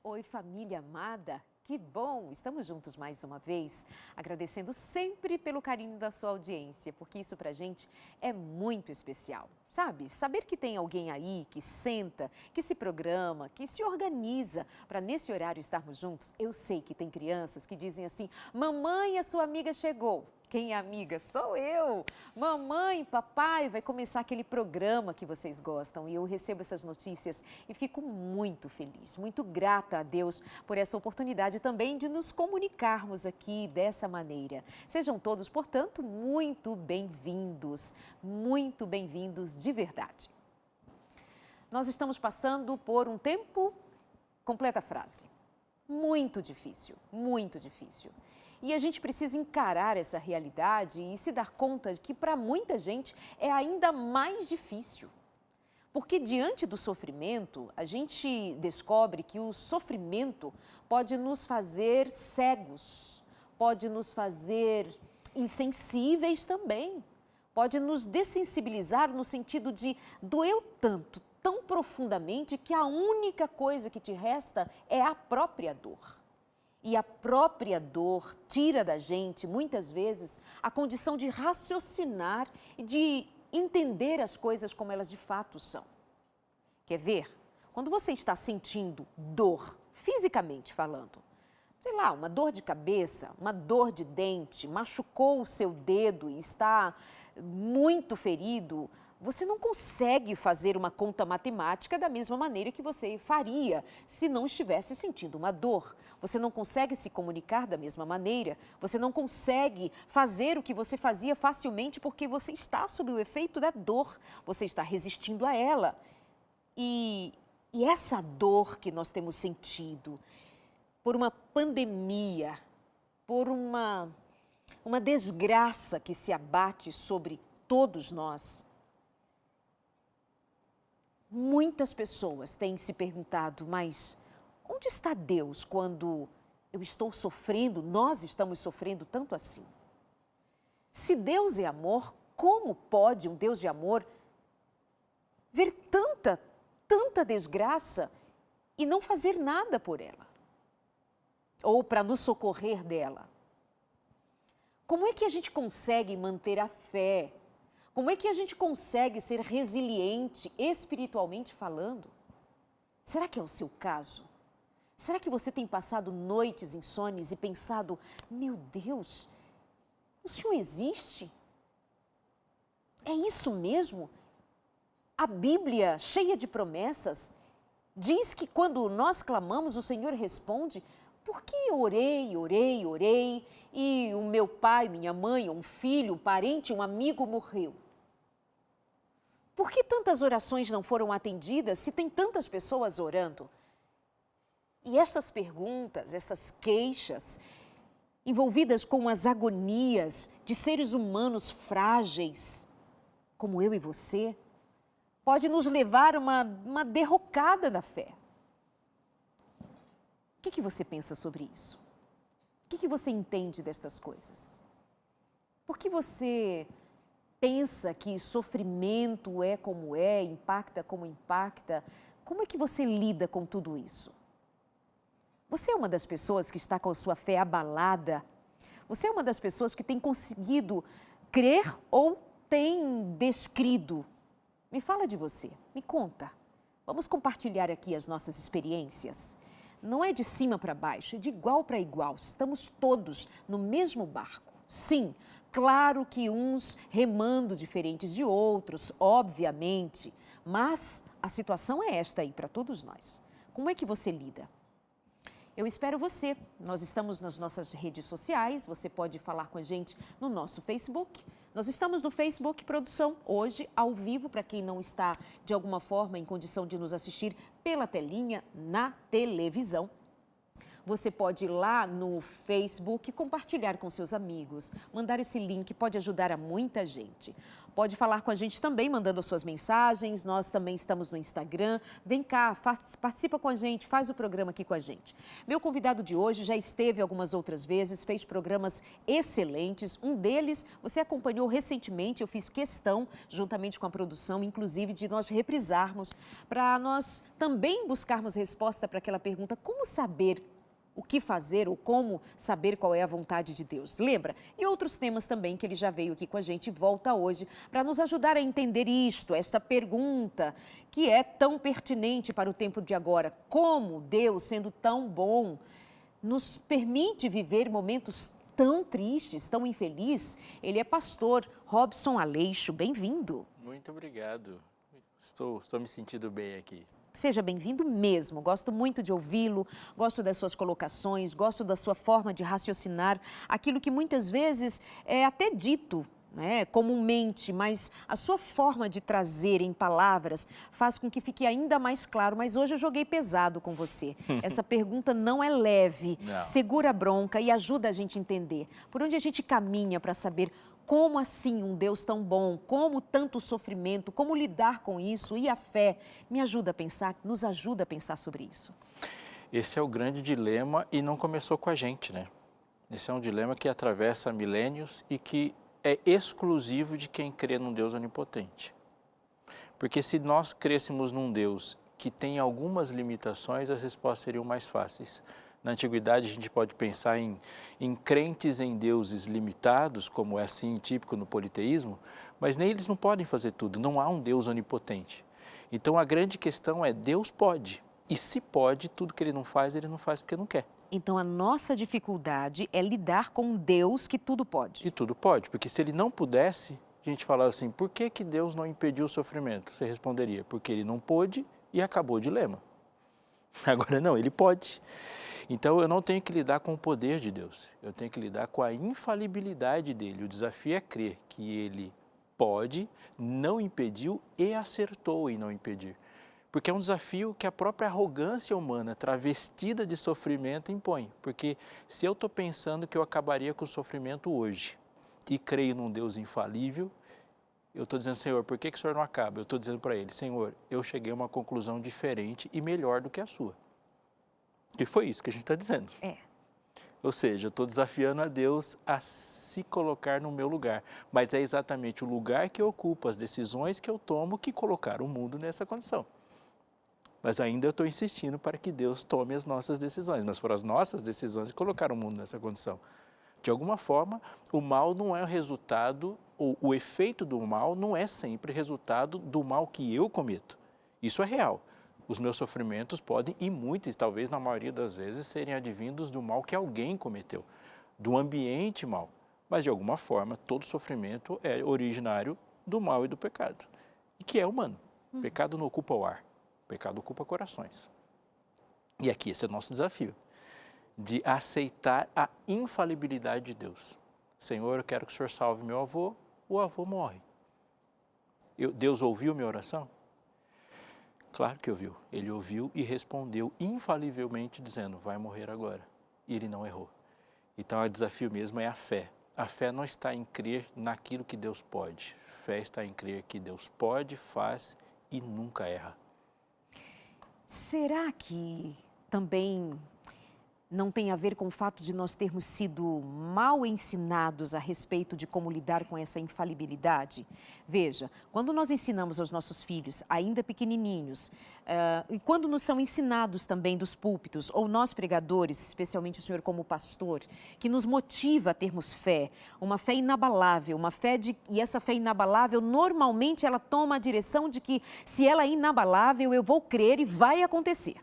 Oi, família amada! Que bom! Estamos juntos mais uma vez, agradecendo sempre pelo carinho da sua audiência, porque isso pra gente é muito especial. Sabe, saber que tem alguém aí que senta, que se programa, que se organiza para nesse horário estarmos juntos. Eu sei que tem crianças que dizem assim: mamãe, a sua amiga chegou. Quem é amiga? Sou eu! Mamãe, papai, vai começar aquele programa que vocês gostam. E eu recebo essas notícias e fico muito feliz, muito grata a Deus por essa oportunidade também de nos comunicarmos aqui dessa maneira. Sejam todos, portanto, muito bem-vindos de verdade. Nós estamos passando por um tempo, completa a frase, muito difícil, muito difícil. E a gente precisa encarar essa realidade e se dar conta de que para muita gente é ainda mais difícil. Porque diante do sofrimento, a gente descobre que o sofrimento pode nos fazer cegos, pode nos fazer insensíveis também, pode nos dessensibilizar no sentido de doeu tanto, tão profundamente, que a única coisa que te resta é a própria dor. E a própria dor tira da gente, muitas vezes, a condição de raciocinar e de entender as coisas como elas de fato são. Quer ver? Quando você está sentindo dor, fisicamente falando, sei lá, uma dor de cabeça, uma dor de dente, machucou o seu dedo e está muito ferido, você não consegue fazer uma conta matemática da mesma maneira que você faria se não estivesse sentindo uma dor. Você não consegue se comunicar da mesma maneira, você não consegue fazer o que você fazia facilmente porque você está sob o efeito da dor, você está resistindo a ela. E essa dor que nós temos sentido por uma pandemia, por uma desgraça que se abate sobre todos nós, muitas pessoas têm se perguntado, mas onde está Deus quando eu estou sofrendo, nós estamos sofrendo tanto assim? Se Deus é amor, como pode um Deus de amor ver tanta desgraça e não fazer nada por ela? Ou para nos socorrer dela? Como é que a gente consegue manter a fé? Como é que a gente consegue ser resiliente, espiritualmente falando? Será que é o seu caso? Será que você tem passado noites insones e pensado, meu Deus, o Senhor existe? É isso mesmo? A Bíblia, cheia de promessas, diz que quando nós clamamos, o Senhor responde. Por que orei e o meu pai, minha mãe, um filho, um parente, um amigo morreu? Por que tantas orações não foram atendidas se tem tantas pessoas orando? E estas perguntas, estas queixas, envolvidas com as agonias de seres humanos frágeis, como eu e você, pode nos levar a uma derrocada da fé. O que você pensa sobre isso? O que você entende destas coisas? Por que você pensa que sofrimento é como é, impacta como impacta? Como é que você lida com tudo isso? Você é uma das pessoas que está com a sua fé abalada? Você é uma das pessoas que tem conseguido crer ou tem descrido? Me fala de você, me conta. Vamos compartilhar aqui as nossas experiências. Não é de cima para baixo, é de igual para igual. Estamos todos no mesmo barco. Sim, claro que uns remando diferentes de outros, obviamente, mas a situação é esta aí para todos nós. Como é que você lida? Eu espero você. Nós estamos nas nossas redes sociais, você pode falar com a gente no nosso Facebook. Nós estamos no Facebook Produção, hoje ao vivo, para quem não está de alguma forma em condição de nos assistir pela telinha na televisão. Você pode ir lá no Facebook, compartilhar com seus amigos, mandar esse link, pode ajudar a muita gente. Pode falar com a gente também, mandando as suas mensagens, nós também estamos no Instagram. Vem cá, participa com a gente, faz o programa aqui com a gente. Meu convidado de hoje já esteve algumas outras vezes, fez programas excelentes. Um deles você acompanhou recentemente, eu fiz questão, juntamente com a produção, inclusive, de nós reprisarmos, para nós também buscarmos resposta para aquela pergunta: como saber o que fazer ou como saber qual é a vontade de Deus? Lembra? E outros temas também que ele já veio aqui com a gente e volta hoje para nos ajudar a entender esta pergunta que é tão pertinente para o tempo de agora. Como Deus, sendo tão bom, nos permite viver momentos tão tristes, tão infelizes? Ele é pastor Robson Aleixo, bem-vindo. Muito obrigado. Estou me sentindo bem aqui. Seja bem-vindo mesmo, gosto muito de ouvi-lo, gosto das suas colocações, gosto da sua forma de raciocinar, aquilo que muitas vezes é até dito, né, comumente, mas a sua forma de trazer em palavras faz com que fique ainda mais claro. Mas hoje eu joguei pesado com você. Essa pergunta não é leve, Não. Segura a bronca e ajuda a gente a entender por onde a gente caminha para saber como assim um Deus tão bom, como tanto sofrimento, como lidar com isso. E a fé me ajuda a pensar, nos ajuda a pensar sobre isso. Esse é o grande dilema e não começou com a gente, né? Esse é um dilema que atravessa milênios e que é exclusivo de quem crê num Deus onipotente. Porque se nós crêssemos num Deus que tem algumas limitações, as respostas seriam mais fáceis. Na antiguidade, a gente pode pensar em crentes em deuses limitados, como é assim típico no politeísmo, mas nem eles não podem fazer tudo, não há um Deus onipotente. Então, a grande questão é: Deus pode, e se pode, tudo que ele não faz porque não quer. Então, a nossa dificuldade é lidar com um Deus que tudo pode. Que tudo pode, porque se ele não pudesse, a gente falava assim: por que Deus não impediu o sofrimento? Você responderia: porque ele não pôde e acabou o dilema. Agora não, ele pode. Então, eu não tenho que lidar com o poder de Deus, eu tenho que lidar com a infalibilidade dele. O desafio é crer que ele pode, não impediu e acertou em não impedir. Porque é um desafio que a própria arrogância humana, travestida de sofrimento, impõe. Porque se eu estou pensando que eu acabaria com o sofrimento hoje e creio num Deus infalível, eu estou dizendo: Senhor, por que o Senhor não acaba? Eu estou dizendo para ele: Senhor, eu cheguei a uma conclusão diferente e melhor do que a sua. Que foi isso que a gente está dizendo. Ou seja, eu estou desafiando a Deus a se colocar no meu lugar. Mas é exatamente o lugar que eu ocupo, as decisões que eu tomo, que colocaram o mundo nessa condição. Mas ainda eu estou insistindo para que Deus tome as nossas decisões. Mas foram as nossas decisões que colocaram o mundo nessa condição. De alguma forma, o mal não é o resultado, ou o efeito do mal não é sempre resultado do mal que eu cometo. Isso é real. Os meus sofrimentos podem, e muitos, talvez na maioria das vezes, serem advindos do mal que alguém cometeu, do ambiente mal. Mas, de alguma forma, todo sofrimento é originário do mal e do pecado, e que é humano. O pecado não ocupa o ar, o pecado ocupa corações. E aqui esse é o nosso desafio, de aceitar a infalibilidade de Deus. Senhor, eu quero que o Senhor salve meu avô, o avô morre. Deus ouviu minha oração? Claro que ouviu. Ele ouviu e respondeu infalivelmente dizendo: vai morrer agora. E ele não errou. Então, o desafio mesmo é a fé. A fé não está em crer naquilo que Deus pode. Fé está em crer que Deus pode, faz e nunca erra. Será que também não tem a ver com o fato de nós termos sido mal ensinados a respeito de como lidar com essa infalibilidade? Veja, quando nós ensinamos aos nossos filhos, ainda pequenininhos, e quando nos são ensinados também dos púlpitos, ou nós pregadores, especialmente o senhor como pastor, que nos motiva a termos fé, uma fé inabalável, e essa fé inabalável, normalmente ela toma a direção de que se ela é inabalável, eu vou crer e vai acontecer.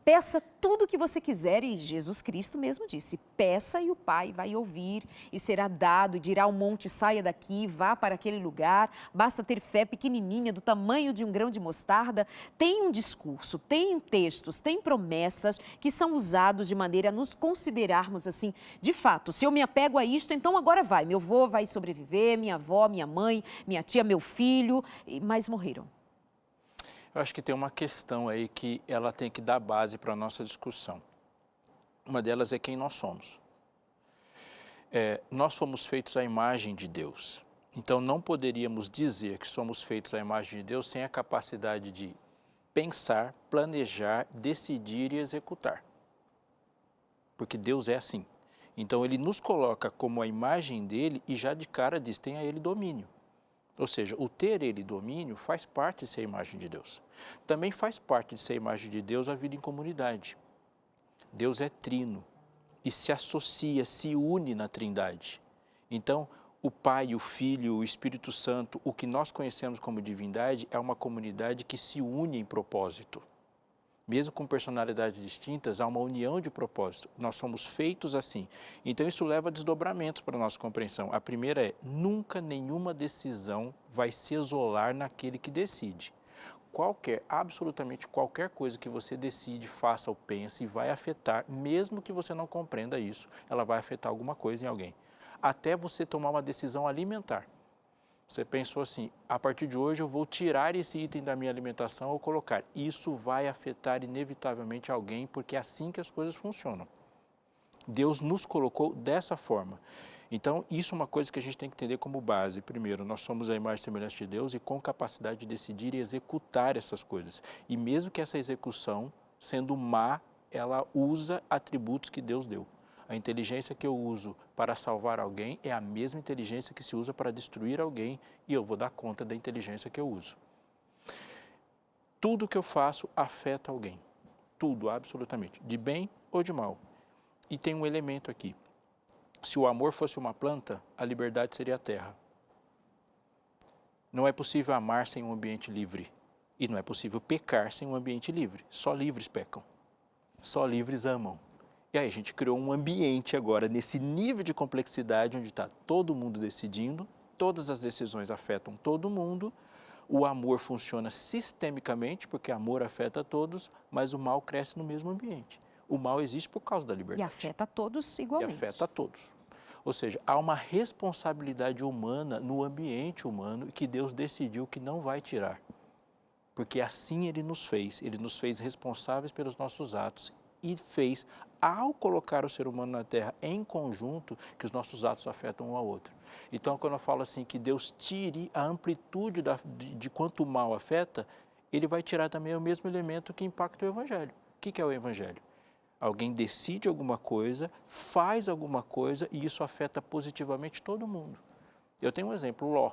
Peça tudo o que você quiser, e Jesus Cristo mesmo disse: peça e o Pai vai ouvir e será dado, e dirá ao monte: saia daqui, vá para aquele lugar. Basta ter fé pequenininha, do tamanho de um grão de mostarda. Tem um discurso, tem textos, tem promessas que são usados de maneira a nos considerarmos assim: de fato, se eu me apego a isto, então agora vai. Meu avô vai sobreviver, minha avó, minha mãe, minha tia, meu filho, mas morreram. Eu acho que tem uma questão aí que ela tem que dar base para a nossa discussão. Uma delas é quem nós somos. Nós fomos feitos à imagem de Deus. Então, não poderíamos dizer que somos feitos à imagem de Deus sem a capacidade de pensar, planejar, decidir e executar. Porque Deus é assim. Então, Ele nos coloca como a imagem dEle e já de cara diz, tenha Ele domínio. Ou seja, o ter Ele domínio faz parte de ser a imagem de Deus. Também faz parte de ser a imagem de Deus a vida em comunidade. Deus é trino e se associa, se une na Trindade. Então, o Pai, o Filho, o Espírito Santo, o que nós conhecemos como divindade, é uma comunidade que se une em propósito. Mesmo com personalidades distintas, há uma união de propósito. Nós somos feitos assim. Então, isso leva a desdobramentos para a nossa compreensão. A primeira é, nunca nenhuma decisão vai se isolar naquele que decide. Absolutamente qualquer coisa que você decide, faça ou pense, vai afetar, mesmo que você não compreenda isso, ela vai afetar alguma coisa em alguém. Até você tomar uma decisão alimentar. Você pensou assim, a partir de hoje eu vou tirar esse item da minha alimentação ou colocar. Isso vai afetar inevitavelmente alguém, porque é assim que as coisas funcionam. Deus nos colocou dessa forma. Então, isso é uma coisa que a gente tem que entender como base. Primeiro, nós somos a imagem e semelhança de Deus e com capacidade de decidir e executar essas coisas. E mesmo que essa execução, sendo má, ela usa atributos que Deus deu. A inteligência que eu uso para salvar alguém é a mesma inteligência que se usa para destruir alguém e eu vou dar conta da inteligência que eu uso. Tudo que eu faço afeta alguém. Tudo, absolutamente. De bem ou de mal. E tem um elemento aqui. Se o amor fosse uma planta, a liberdade seria a terra. Não é possível amar sem um ambiente livre. E não é possível pecar sem um ambiente livre. Só livres pecam. Só livres amam. E aí a gente criou um ambiente agora, nesse nível de complexidade, onde está todo mundo decidindo, todas as decisões afetam todo mundo, o amor funciona sistemicamente, porque amor afeta todos, mas o mal cresce no mesmo ambiente. O mal existe por causa da liberdade. E afeta todos igualmente. E afeta todos. Ou seja, há uma responsabilidade humana no ambiente humano que Deus decidiu que não vai tirar. Porque assim Ele nos fez responsáveis pelos nossos atos e fez, ao colocar o ser humano na Terra em conjunto, que os nossos atos afetam um ao outro. Então, quando eu falo assim que Deus tire a amplitude de quanto o mal afeta, Ele vai tirar também o mesmo elemento que impacta o Evangelho. O que é o Evangelho? Alguém decide alguma coisa, faz alguma coisa e isso afeta positivamente todo mundo. Eu tenho um exemplo, Ló.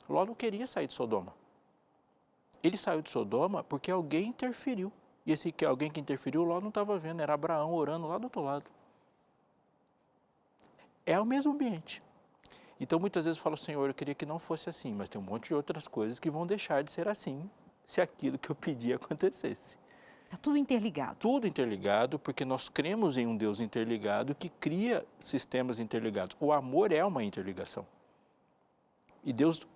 Ló não queria sair de Sodoma. Ele saiu de Sodoma porque alguém interferiu. E esse alguém que interferiu, Ló não estava vendo, era Abraão orando lá do outro lado. É o mesmo ambiente. Então, muitas vezes eu falo, Senhor, eu queria que não fosse assim, mas tem um monte de outras coisas que vão deixar de ser assim, se aquilo que eu pedi acontecesse. Está tudo interligado. Tudo interligado, porque nós cremos em um Deus interligado que cria sistemas interligados. O amor é uma interligação.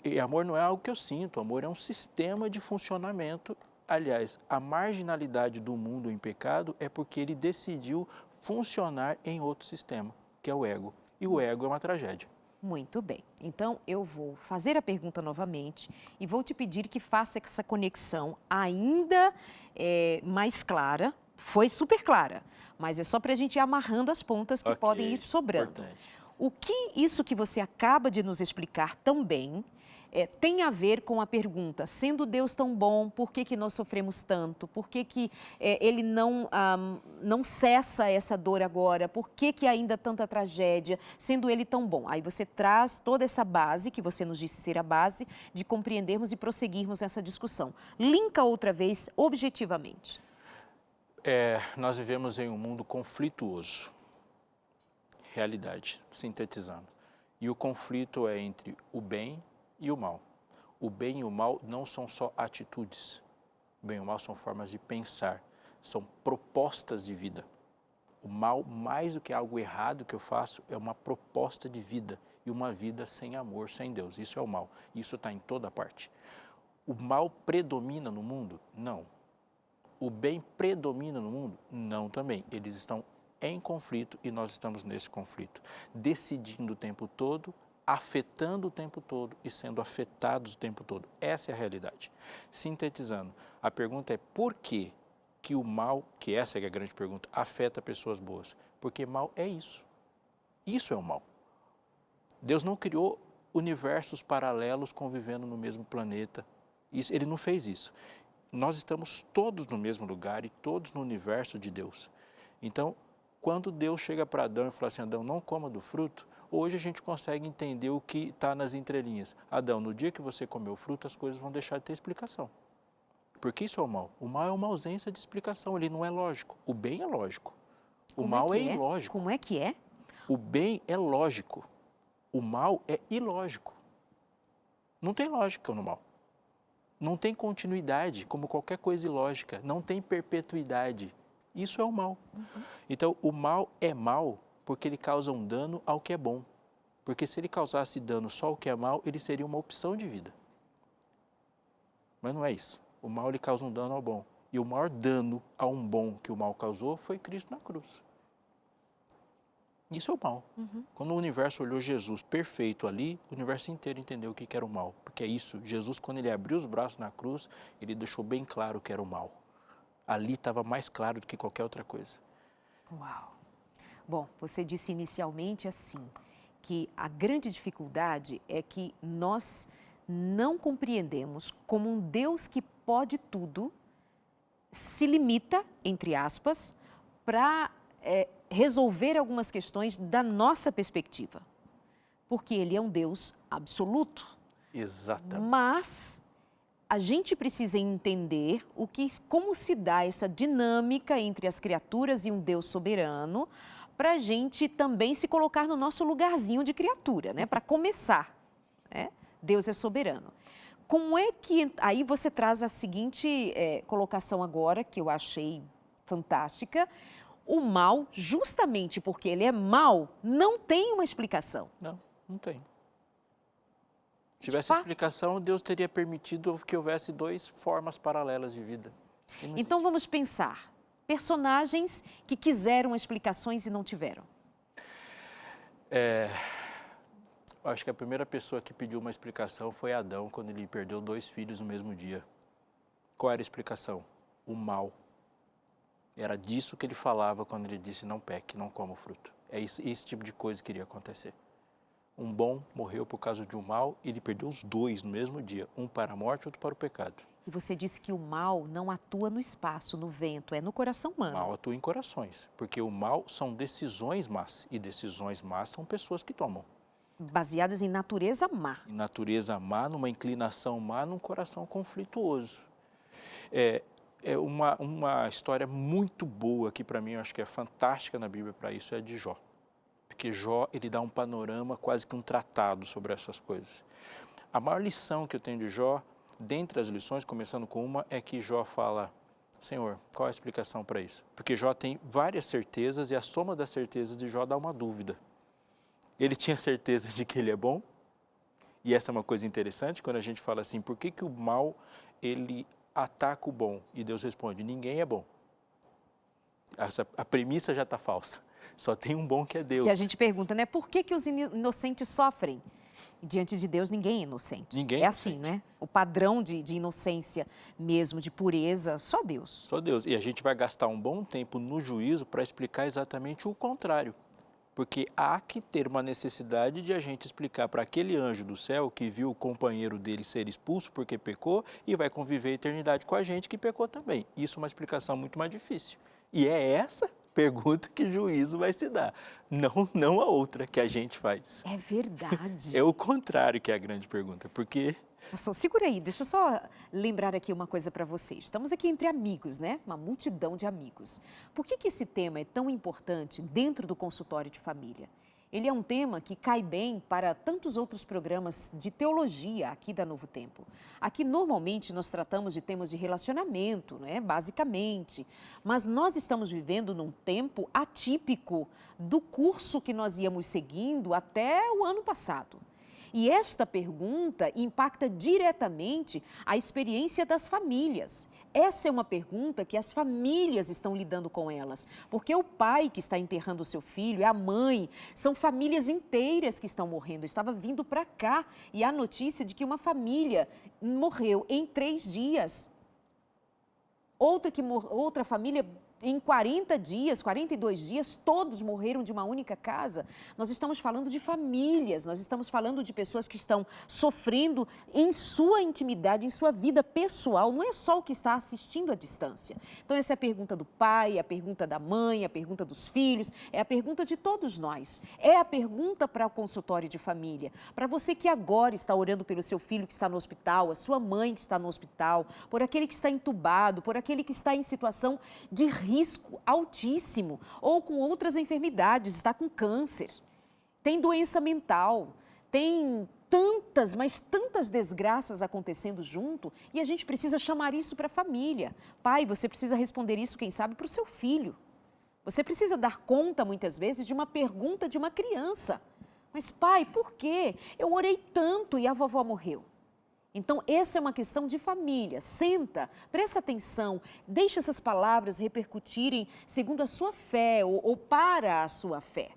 E amor não é algo que eu sinto, amor é um sistema de funcionamento. Aliás, a marginalidade do mundo em pecado é porque ele decidiu funcionar em outro sistema, que é o ego. E o ego é uma tragédia. Muito bem. Então, eu vou fazer a pergunta novamente e vou te pedir que faça essa conexão ainda mais clara. Foi super clara, mas é só para a gente ir amarrando as pontas que podem ir sobrando. Importante. O que isso que você acaba de nos explicar tão bem tem a ver com a pergunta, sendo Deus tão bom, por que nós sofremos tanto? Por que Ele não cessa essa dor agora? Por que ainda tanta tragédia, sendo Ele tão bom? Aí você traz toda essa base, que você nos disse ser a base, de compreendermos e prosseguirmos essa discussão. Linka outra vez, objetivamente. Nós vivemos em um mundo conflituoso. Realidade, sintetizando. E o conflito é entre o bem e o mal. O bem e o mal não são só atitudes. O bem e o mal são formas de pensar, são propostas de vida. O mal, mais do que algo errado que eu faço, é uma proposta de vida. E uma vida sem amor, sem Deus. Isso é o mal. Isso está em toda parte. O mal predomina no mundo? Não. O bem predomina no mundo? Não também. Eles estão em conflito e nós estamos nesse conflito. Decidindo o tempo todo, afetando o tempo todo e sendo afetados o tempo todo. Essa é a realidade. Sintetizando, a pergunta é por quê? que o mal, que essa é a grande pergunta, afeta pessoas boas? Porque mal é isso. Isso é o mal. Deus não criou universos paralelos convivendo no mesmo planeta. Ele não fez isso. Nós estamos todos no mesmo lugar e todos no universo de Deus. Então, quando Deus chega para Adão e fala assim, Adão, não coma do fruto, hoje a gente consegue entender o que está nas entrelinhas. Adão, no dia que você comer o fruto, as coisas vão deixar de ter explicação. Porque isso é o mal. O mal é uma ausência de explicação, ele não é lógico. O bem é lógico. O mal é ilógico. Como é que é? O bem é lógico. O mal é ilógico. Não tem lógica no mal. Não tem continuidade, como qualquer coisa ilógica. Não tem perpetuidade. Isso é o mal. Então, o mal é mal porque ele causa um dano ao que é bom. Porque se ele causasse dano só ao que é mal, ele seria uma opção de vida. Mas não é isso. O mal ele causa um dano ao bom. E o maior dano a um bom que o mal causou foi Cristo na cruz. Isso é o mal. Quando o universo olhou Jesus perfeito ali, o universo inteiro entendeu o que era o mal. Porque é isso, Jesus, quando ele abriu os braços na cruz, ele deixou bem claro o que era o mal. Ali estava mais claro do que qualquer outra coisa. Uau! Bom, você disse inicialmente assim, que a grande dificuldade é que nós não compreendemos como um Deus que pode tudo se limita, entre aspas, para resolver algumas questões da nossa perspectiva. Porque ele é um Deus absoluto. Exatamente. Mas a gente precisa entender como se dá essa dinâmica entre as criaturas e um Deus soberano, para a gente também se colocar no nosso lugarzinho de criatura, né? Para começar, né? Deus é soberano. Como é que... Aí você traz a seguinte colocação agora, que eu achei fantástica. O mal, justamente porque ele é mal, não tem uma explicação. Não tem. Se tivesse explicação, Deus teria permitido que houvesse duas formas paralelas de vida. Então vamos pensar. Personagens que quiseram explicações e não tiveram. Acho que a primeira pessoa que pediu uma explicação foi Adão, quando ele perdeu 2 filhos no mesmo dia. Qual era a explicação? O mal. Era disso que ele falava quando ele disse não peque, não coma o fruto. É esse tipo de coisa que iria acontecer. Um bom morreu por causa de um mal e ele perdeu os 2 no mesmo dia. Um para a morte, outro para o pecado. E você disse que o mal não atua no espaço, no vento, é no coração humano. O mal atua em corações, porque o mal são decisões más. E decisões más são pessoas que tomam. Baseadas em natureza má. Em natureza má, numa inclinação má, num coração conflituoso. É uma história muito boa que para mim eu acho que é fantástica na Bíblia para isso, é a de Jó. Porque Jó, ele dá um panorama, quase que um tratado sobre essas coisas. A maior lição que eu tenho de Jó, dentre as lições, começando com uma, é que Jó fala, Senhor, qual é a explicação para isso? Porque Jó tem várias certezas e a soma das certezas de Jó dá uma dúvida. Ele tinha certeza de que ele é bom, e essa é uma coisa interessante, quando a gente fala assim, por que o mal, ele ataca o bom? E Deus responde, ninguém é bom. A premissa já está falsa. Só tem um bom que é Deus. Que a gente pergunta, né? Por que os inocentes sofrem? E diante de Deus, ninguém é inocente. Ninguém é assim, né? O padrão de inocência mesmo, de pureza, só Deus. Só Deus. E a gente vai gastar um bom tempo no juízo para explicar exatamente o contrário. Porque há que ter uma necessidade de a gente explicar para aquele anjo do céu que viu o companheiro dele ser expulso porque pecou e vai conviver a eternidade com a gente que pecou também. Isso é uma explicação muito mais difícil. E é essa pergunta que juízo vai se dar, não a outra que a gente faz. É verdade. É o contrário que é a grande pergunta, porque... Pastor, segura aí, deixa eu só lembrar aqui uma coisa para vocês. Estamos aqui entre amigos, né? Uma multidão de amigos. Por que esse tema é tão importante dentro do consultório de família? Ele é um tema que cai bem para tantos outros programas de teologia aqui da Novo Tempo. Aqui, normalmente, nós tratamos de temas de relacionamento, né? Basicamente. Mas nós estamos vivendo num tempo atípico do curso que nós íamos seguindo até o ano passado. E esta pergunta impacta diretamente a experiência das famílias. Essa é uma pergunta que as famílias estão lidando com elas, porque o pai que está enterrando o seu filho, a mãe, são famílias inteiras que estão morrendo. Eu estava vindo para cá e a notícia de que uma família morreu em 3 dias. outra família em 40 dias, 42 dias, todos morreram de uma única casa. Nós estamos falando de famílias, nós estamos falando de pessoas que estão sofrendo em sua intimidade, em sua vida pessoal, não é só o que está assistindo à distância. Então essa é a pergunta do pai, a pergunta da mãe, a pergunta dos filhos, é a pergunta de todos nós. É a pergunta para o consultório de família, para você que agora está orando pelo seu filho que está no hospital, a sua mãe que está no hospital, por aquele que está entubado, por aquele que está em situação de risco altíssimo, ou com outras enfermidades, está com câncer, tem doença mental, tem tantas, mas tantas desgraças acontecendo junto, e a gente precisa chamar isso para a família. Pai, você precisa responder isso, quem sabe, para o seu filho. Você precisa dar conta, muitas vezes, de uma pergunta de uma criança. Mas, pai, por quê? Eu orei tanto e a vovó morreu. Então, essa é uma questão de família. Senta, presta atenção, deixa essas palavras repercutirem segundo a sua fé ou para a sua fé.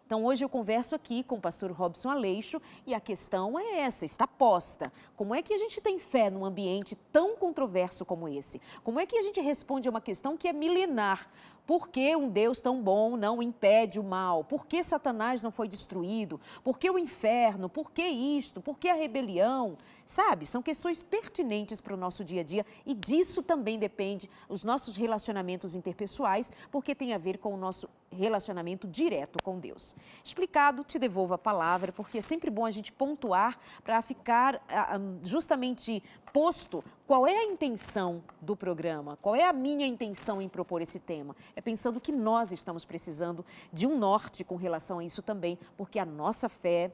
Então, hoje eu converso aqui com o pastor Robson Aleixo e a questão é essa, está posta. Como é que a gente tem fé num ambiente tão controverso como esse? Como é que a gente responde a uma questão que é milenar? Por que um Deus tão bom não impede o mal? Por que Satanás não foi destruído? Por que o inferno? Por que isto? Por que a rebelião? Sabe, são questões pertinentes para o nosso dia a dia e disso também depende os nossos relacionamentos interpessoais, porque tem a ver com o nosso relacionamento direto com Deus. Explicado, te devolvo a palavra, porque é sempre bom a gente pontuar para ficar justamente posto qual é a intenção do programa, qual é a minha intenção em propor esse tema. É pensando que nós estamos precisando de um norte com relação a isso também, porque a nossa fé,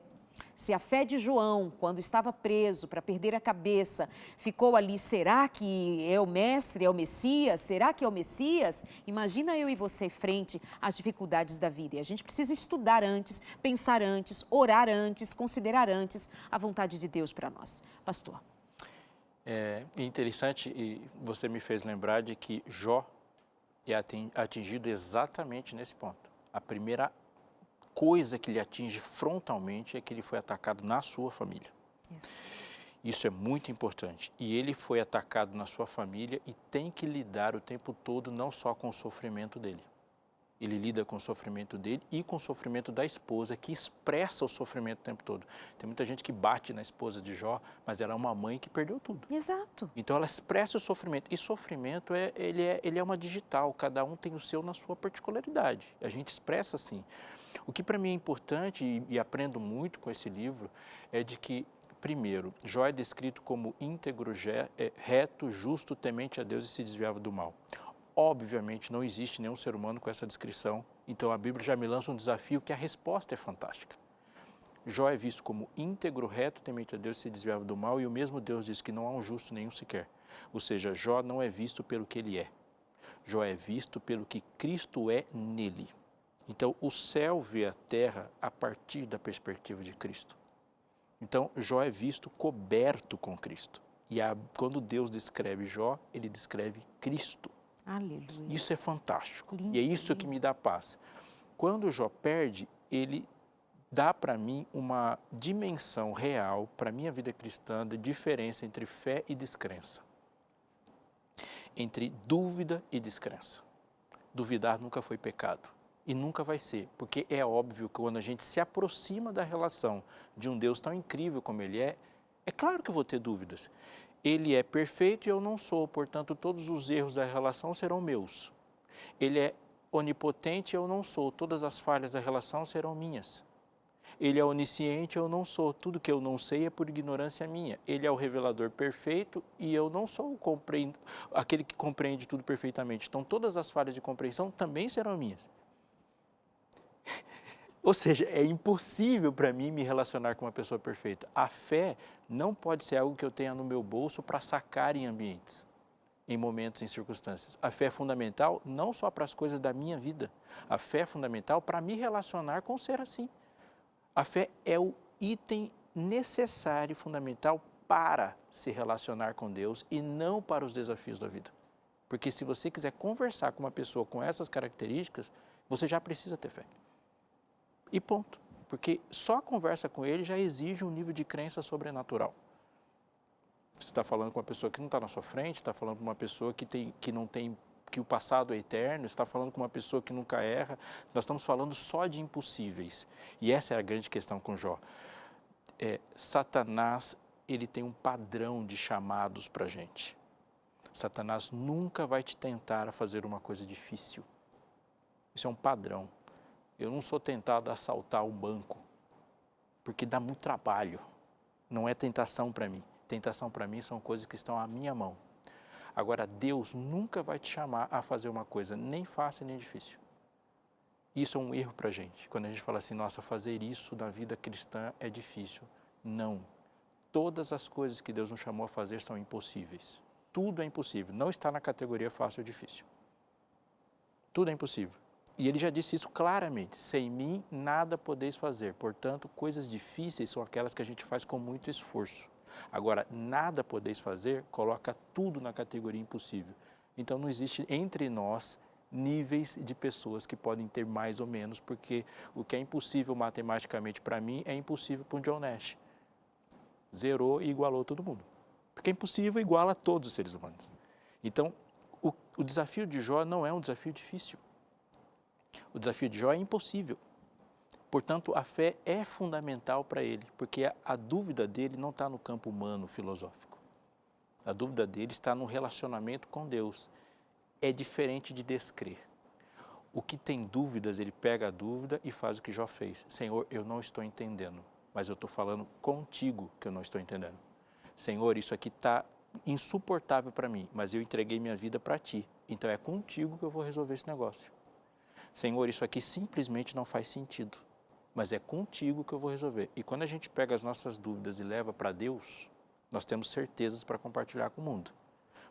se a fé de João, quando estava preso para perder a cabeça, ficou ali, será que é o mestre, é o Messias? Será que é o Messias? Imagina eu e você frente às dificuldades da vida. E a gente precisa estudar antes, pensar antes, orar antes, considerar antes a vontade de Deus para nós. Pastor. É interessante, e você me fez lembrar de que Jó é atingido exatamente nesse ponto. A primeira coisa que lhe atinge frontalmente é que ele foi atacado na sua família. Isso é muito importante. E ele foi atacado na sua família e tem que lidar o tempo todo não só com o sofrimento dele. Ele lida com o sofrimento dele e com o sofrimento da esposa, que expressa o sofrimento o tempo todo. Tem muita gente que bate na esposa de Jó, mas ela é uma mãe que perdeu tudo. Exato. Então ela expressa o sofrimento. E sofrimento, ele é uma digital, cada um tem o seu na sua particularidade. A gente expressa assim. O que para mim é importante, e aprendo muito com esse livro, é de que, primeiro, Jó é descrito como íntegro, reto, justo, temente a Deus e se desviava do mal. Obviamente não existe nenhum ser humano com essa descrição, então a Bíblia já me lança um desafio que a resposta é fantástica. Jó é visto como íntegro, reto, temente a Deus e se desviava do mal, e o mesmo Deus diz que não há um justo nenhum sequer. Ou seja, Jó não é visto pelo que ele é. Jó é visto pelo que Cristo é nele. Então, o céu vê a terra a partir da perspectiva de Cristo. Então, Jó é visto coberto com Cristo. E quando Deus descreve Jó, ele descreve Cristo. Aleluia. Isso é fantástico. Lindo, e é isso que me dá paz. Quando Jó perde, ele dá para mim uma dimensão real para a minha vida cristã de diferença entre fé e descrença. Entre dúvida e descrença. Duvidar nunca foi pecado. E nunca vai ser, porque é óbvio que quando a gente se aproxima da relação de um Deus tão incrível como Ele é claro que eu vou ter dúvidas. Ele é perfeito e eu não sou, portanto, todos os erros da relação serão meus. Ele é onipotente e eu não sou, todas as falhas da relação serão minhas. Ele é onisciente e eu não sou, tudo que eu não sei é por ignorância minha. Ele é o revelador perfeito e eu não sou aquele que compreende tudo perfeitamente. Então, todas as falhas de compreensão também serão minhas. Ou seja, é impossível para mim me relacionar com uma pessoa perfeita. A fé não pode ser algo que eu tenha no meu bolso para sacar em ambientes, em momentos, em circunstâncias. A fé é fundamental não só para as coisas da minha vida. A fé é fundamental para me relacionar com o ser assim. A fé é o item necessário e fundamental para se relacionar com Deus e não para os desafios da vida. Porque se você quiser conversar com uma pessoa com essas características, você já precisa ter fé. E ponto. Porque só a conversa com ele já exige um nível de crença sobrenatural. Você está falando com uma pessoa que não está na sua frente, está falando com uma pessoa que não tem, que o passado é eterno, está falando com uma pessoa que nunca erra. Nós estamos falando só de impossíveis. E essa é a grande questão com Jó. Satanás, ele tem um padrão de chamados para a gente. Satanás nunca vai te tentar a fazer uma coisa difícil. Isso é um padrão. Eu não sou tentado a assaltar um banco, porque dá muito trabalho. Não é tentação para mim. Tentação para mim são coisas que estão à minha mão. Agora, Deus nunca vai te chamar a fazer uma coisa nem fácil nem difícil. Isso é um erro para a gente. Quando a gente fala assim, nossa, fazer isso na vida cristã é difícil. Não. Todas as coisas que Deus nos chamou a fazer são impossíveis. Tudo é impossível. Não está na categoria fácil ou difícil. Tudo é impossível. E ele já disse isso claramente. Sem mim, nada podeis fazer. Portanto, coisas difíceis são aquelas que a gente faz com muito esforço. Agora, nada podeis fazer, coloca tudo na categoria impossível. Então, não existe entre nós níveis de pessoas que podem ter mais ou menos, porque o que é impossível matematicamente para mim é impossível para um John Nash. Zerou e igualou todo mundo. Porque é impossível iguala todos os seres humanos. Então, o desafio de Jó não é um desafio difícil. O desafio de Jó é impossível. Portanto, a fé é fundamental para ele, porque a dúvida dele não está no campo humano, filosófico. A dúvida dele está no relacionamento com Deus. É diferente de descrer. O que tem dúvidas, ele pega a dúvida e faz o que Jó fez. Senhor, eu não estou entendendo, mas eu estou falando contigo que eu não estou entendendo. Senhor, isso aqui está insuportável para mim, mas eu entreguei minha vida para ti. Então é contigo que eu vou resolver esse negócio. Senhor, isso aqui simplesmente não faz sentido, mas é contigo que eu vou resolver. E quando a gente pega as nossas dúvidas e leva para Deus, nós temos certezas para compartilhar com o mundo.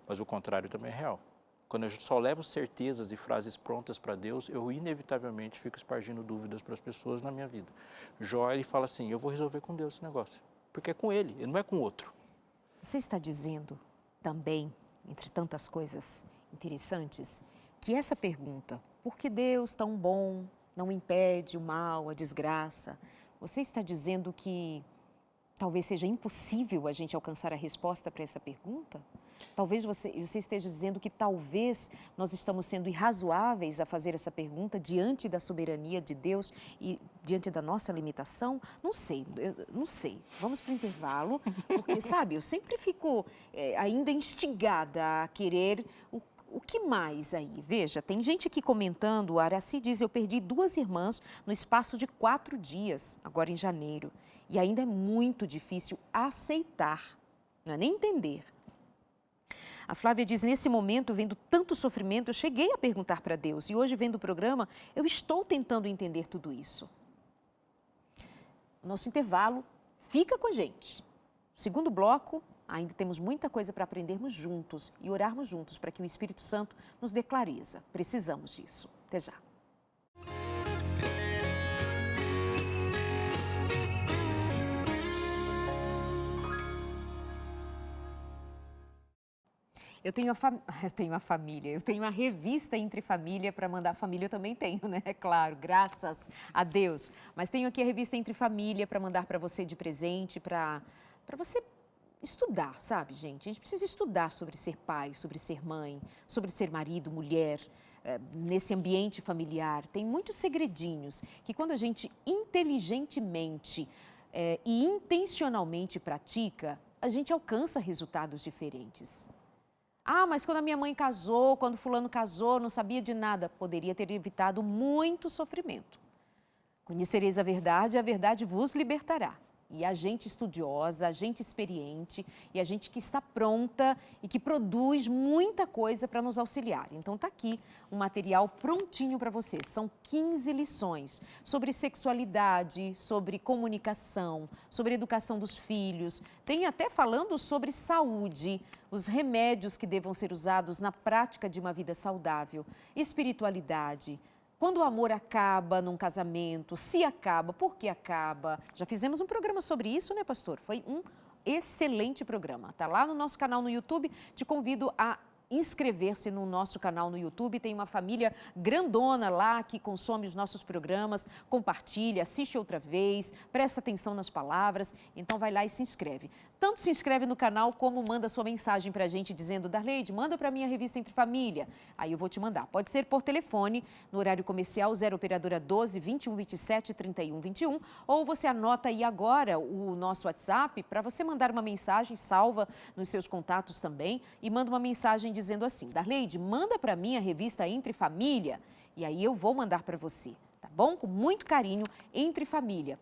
Mas o contrário também é real. Quando eu só levo certezas e frases prontas para Deus, eu inevitavelmente fico espargindo dúvidas para as pessoas na minha vida. Jó, ele fala assim, eu vou resolver com Deus esse negócio, porque é com ele, não é com o outro. Você está dizendo também, entre tantas coisas interessantes, que essa pergunta, por que Deus tão bom não impede o mal, a desgraça? Você está dizendo que talvez seja impossível a gente alcançar a resposta para essa pergunta? Talvez você esteja dizendo que talvez nós estamos sendo irrazoáveis a fazer essa pergunta diante da soberania de Deus e diante da nossa limitação? Não sei, não sei. Vamos para o intervalo, porque, sabe, eu sempre fico ainda instigada a querer o que mais aí? Veja, tem gente aqui comentando, a Araci diz, eu perdi 2 irmãs no espaço de 4 dias, agora em janeiro. E ainda é muito difícil aceitar, não é nem entender. A Flávia diz, nesse momento, vendo tanto sofrimento, eu cheguei a perguntar para Deus. E hoje, vendo o programa, eu estou tentando entender tudo isso. Nosso intervalo, fica com a gente. Segundo bloco, ainda temos muita coisa para aprendermos juntos e orarmos juntos para que o Espírito Santo nos dê clareza. Precisamos disso. Até já. Eu tenho a família, eu tenho a revista Entre Família para mandar. A família eu também tenho, né? É claro, graças a Deus. Mas tenho aqui a revista Entre Família para mandar para você de presente, para você estudar, sabe, gente? A gente precisa estudar sobre ser pai, sobre ser mãe, sobre ser marido, mulher, nesse ambiente familiar. Tem muitos segredinhos que quando a gente inteligentemente e intencionalmente pratica, a gente alcança resultados diferentes. Ah, mas quando a minha mãe casou, quando fulano casou, não sabia de nada. Poderia ter evitado muito sofrimento. Conhecereis a verdade vos libertará. E a gente estudiosa, a gente experiente e a gente que está pronta e que produz muita coisa para nos auxiliar. Então está aqui um material prontinho para você. São 15 lições sobre sexualidade, sobre comunicação, sobre educação dos filhos. Tem até falando sobre saúde, os remédios que devam ser usados na prática de uma vida saudável, espiritualidade. Quando o amor acaba num casamento, se acaba, por que acaba? Já fizemos um programa sobre isso, né, pastor? Foi um excelente programa. Está lá no nosso canal no YouTube. Te convido a inscrever-se no nosso canal no YouTube. Tem uma família grandona lá que consome os nossos programas, compartilha, assiste outra vez, presta atenção nas palavras. Então vai lá e se inscreve. Tanto se inscreve no canal como manda sua mensagem para a gente dizendo: Darleide, manda para mim a revista Entre Família. Aí eu vou te mandar. Pode ser por telefone, no horário comercial 0 operadora 12 21 27 31 21, ou você anota aí agora o nosso WhatsApp para você mandar uma mensagem, salva nos seus contatos também e manda uma mensagem dizendo assim: Darleide, manda para mim a revista Entre Família, e aí eu vou mandar para você, tá bom? Com muito carinho, Entre Família.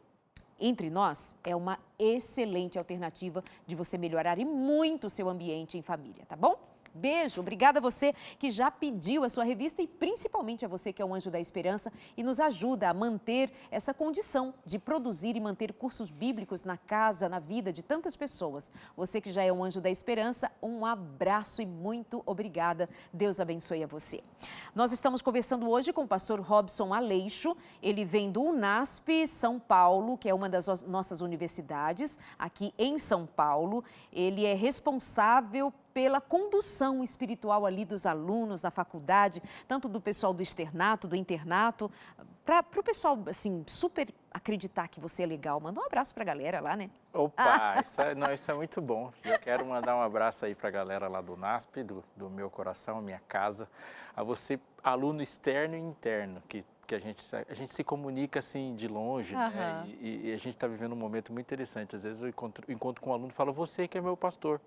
Entre Nós é uma excelente alternativa de você melhorar e muito o seu ambiente em família, tá bom? Beijo, obrigada a você que já pediu a sua revista e principalmente a você que é um anjo da esperança e nos ajuda a manter essa condição de produzir e manter cursos bíblicos na casa, na vida de tantas pessoas. Você que já é um anjo da esperança, um abraço e muito obrigada. Deus abençoe a você. Nós estamos conversando hoje com o pastor Robson Aleixo. Ele vem do UNASP São Paulo, que é uma das nossas universidades aqui em São Paulo. Ele é responsável pela condução espiritual ali dos alunos da faculdade, tanto do pessoal do externato, do internato, para o pessoal, assim, super acreditar que você é legal. Manda um abraço para a galera lá, né? Opa, isso é muito bom. Eu quero mandar um abraço aí para a galera lá do NASP, do meu coração, minha casa. A você, aluno externo e interno, que a gente se comunica assim de longe, né? E a gente está vivendo um momento muito interessante. Às vezes eu encontro com um aluno e falo: você que é meu pastor.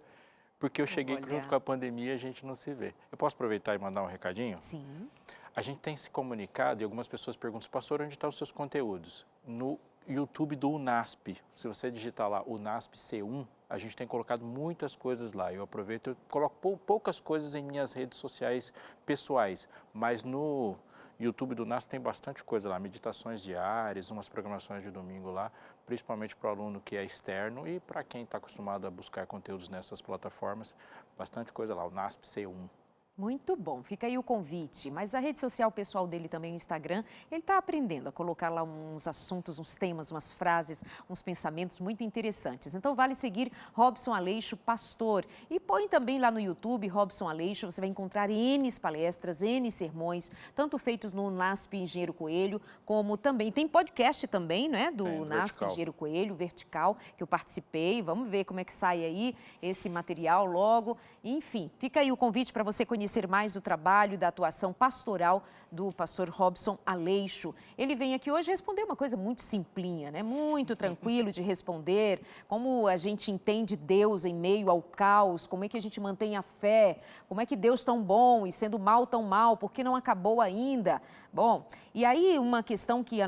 Porque eu cheguei junto com a pandemia e a gente não se vê. Eu posso aproveitar e mandar um recadinho? Sim. A gente tem se comunicado e algumas pessoas perguntam: pastor, onde estão os seus conteúdos? No YouTube do UNASP. Se você digitar lá UNASP C1, a gente tem colocado muitas coisas lá. Eu aproveito, eu coloco poucas coisas em minhas redes sociais pessoais, mas no YouTube do UNASP tem bastante coisa lá, meditações diárias, umas programações de domingo lá, principalmente para o aluno que é externo e para quem está acostumado a buscar conteúdos nessas plataformas, bastante coisa lá, o NASP C1. Muito bom, fica aí o convite. Mas a rede social pessoal dele também, o Instagram, ele está aprendendo a colocar lá uns assuntos, uns temas, umas frases, uns pensamentos muito interessantes. Então vale seguir Robson Aleixo, pastor. E põe também lá no YouTube, Robson Aleixo, você vai encontrar N palestras, N sermões, tanto feitos no NASP Engenheiro Coelho, como também, tem podcast também, né, do NASP Engenheiro Coelho, Vertical, que eu participei. Vamos ver como é que sai aí esse material logo. Enfim, fica aí o convite para você conhecer mais do trabalho e da atuação pastoral do pastor Robson Aleixo. Ele vem aqui hoje responder uma coisa muito simplinha, né? Muito tranquilo de responder, como a gente entende Deus em meio ao caos, como é que a gente mantém a fé, como é que Deus tão bom e sendo mal tão mal, por que não acabou ainda? Bom, e aí uma questão que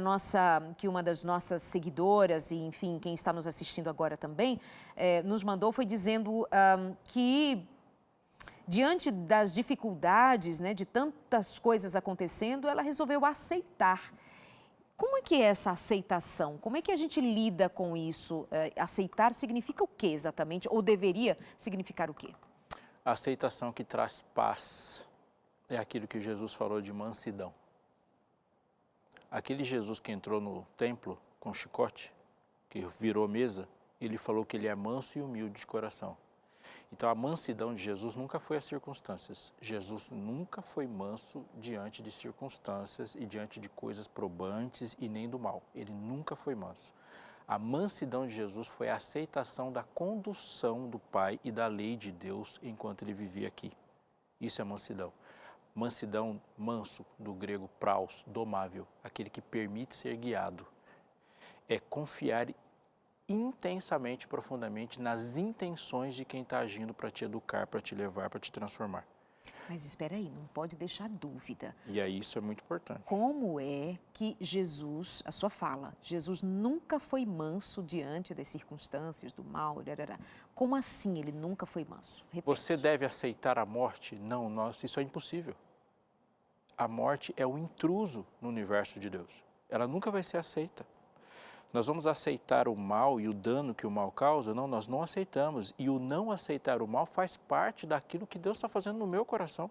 uma das nossas seguidoras e, enfim, quem está nos assistindo agora também, nos mandou foi dizendo que diante das dificuldades, né, de tantas coisas acontecendo, ela resolveu aceitar. Como é que é essa aceitação? Como é que a gente lida com isso? Aceitar significa o quê exatamente? Ou deveria significar o quê? A aceitação que traz paz é aquilo que Jesus falou de mansidão. Aquele Jesus que entrou no templo com chicote, que virou mesa, ele falou que ele é manso e humilde de coração. Então, a mansidão de Jesus nunca foi as circunstâncias. Jesus nunca foi manso diante de circunstâncias e diante de coisas probantes e nem do mal. Ele nunca foi manso. A mansidão de Jesus foi a aceitação da condução do Pai e da lei de Deus enquanto ele vivia aqui. Isso é mansidão. Mansidão, manso, do grego praus, domável, aquele que permite ser guiado. É confiar intensamente, profundamente nas intenções de quem está agindo para te educar, para te levar, para te transformar. Mas espera aí, não pode deixar dúvida. E aí isso é muito importante. Como é que Jesus, a sua fala, Jesus nunca foi manso diante das circunstâncias, do mal, como assim ele nunca foi manso? Repete. Você deve aceitar a morte? Não, isso é impossível. A morte é o intruso no universo de Deus. Ela nunca vai ser aceita. Nós vamos aceitar o mal e o dano que o mal causa? Não, nós não aceitamos. E o não aceitar o mal faz parte daquilo que Deus está fazendo no meu coração.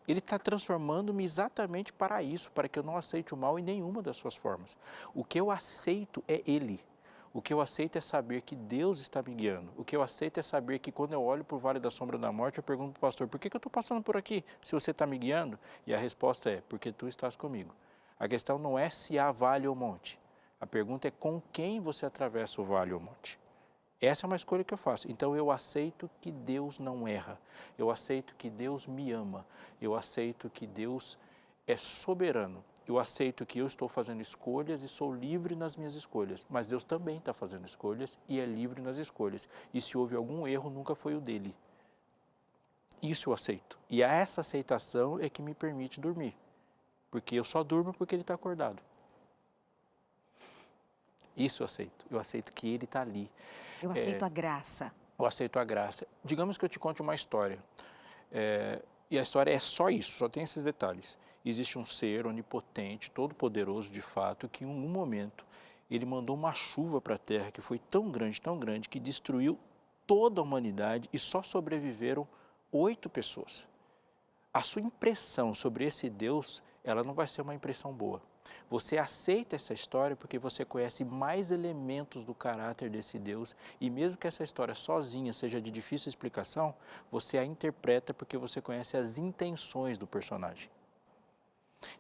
Ele está transformando-me exatamente para isso, para que eu não aceite o mal em nenhuma das suas formas. O que eu aceito é Ele. O que eu aceito é saber que Deus está me guiando. O que eu aceito é saber que quando eu olho para o vale da sombra da morte, eu pergunto para o pastor, por que eu estou passando por aqui se você está me guiando? E a resposta é, porque tu estás comigo. A questão não é se há vale ou monte. A pergunta é com quem você atravessa o vale ou monte. Essa é uma escolha que eu faço. Então eu aceito que Deus não erra. Eu aceito que Deus me ama. Eu aceito que Deus é soberano. Eu aceito que eu estou fazendo escolhas e sou livre nas minhas escolhas. Mas Deus também está fazendo escolhas e é livre nas escolhas. E se houve algum erro, nunca foi o dele. Isso eu aceito. E essa aceitação é que me permite dormir. Porque eu só durmo porque ele está acordado. Isso eu aceito. Eu aceito que ele está ali. Eu aceito a graça. Eu aceito a graça. Digamos que eu te conte uma história. E a história é só isso, só tem esses detalhes. Existe um ser onipotente, todo-poderoso de fato, que em um momento ele mandou uma chuva para a terra que foi tão grande, que destruiu toda a humanidade e só sobreviveram 8 pessoas. A sua impressão sobre esse Deus, ela não vai ser uma impressão boa. Você aceita essa história porque você conhece mais elementos do caráter desse Deus e mesmo que essa história sozinha seja de difícil explicação, você a interpreta porque você conhece as intenções do personagem.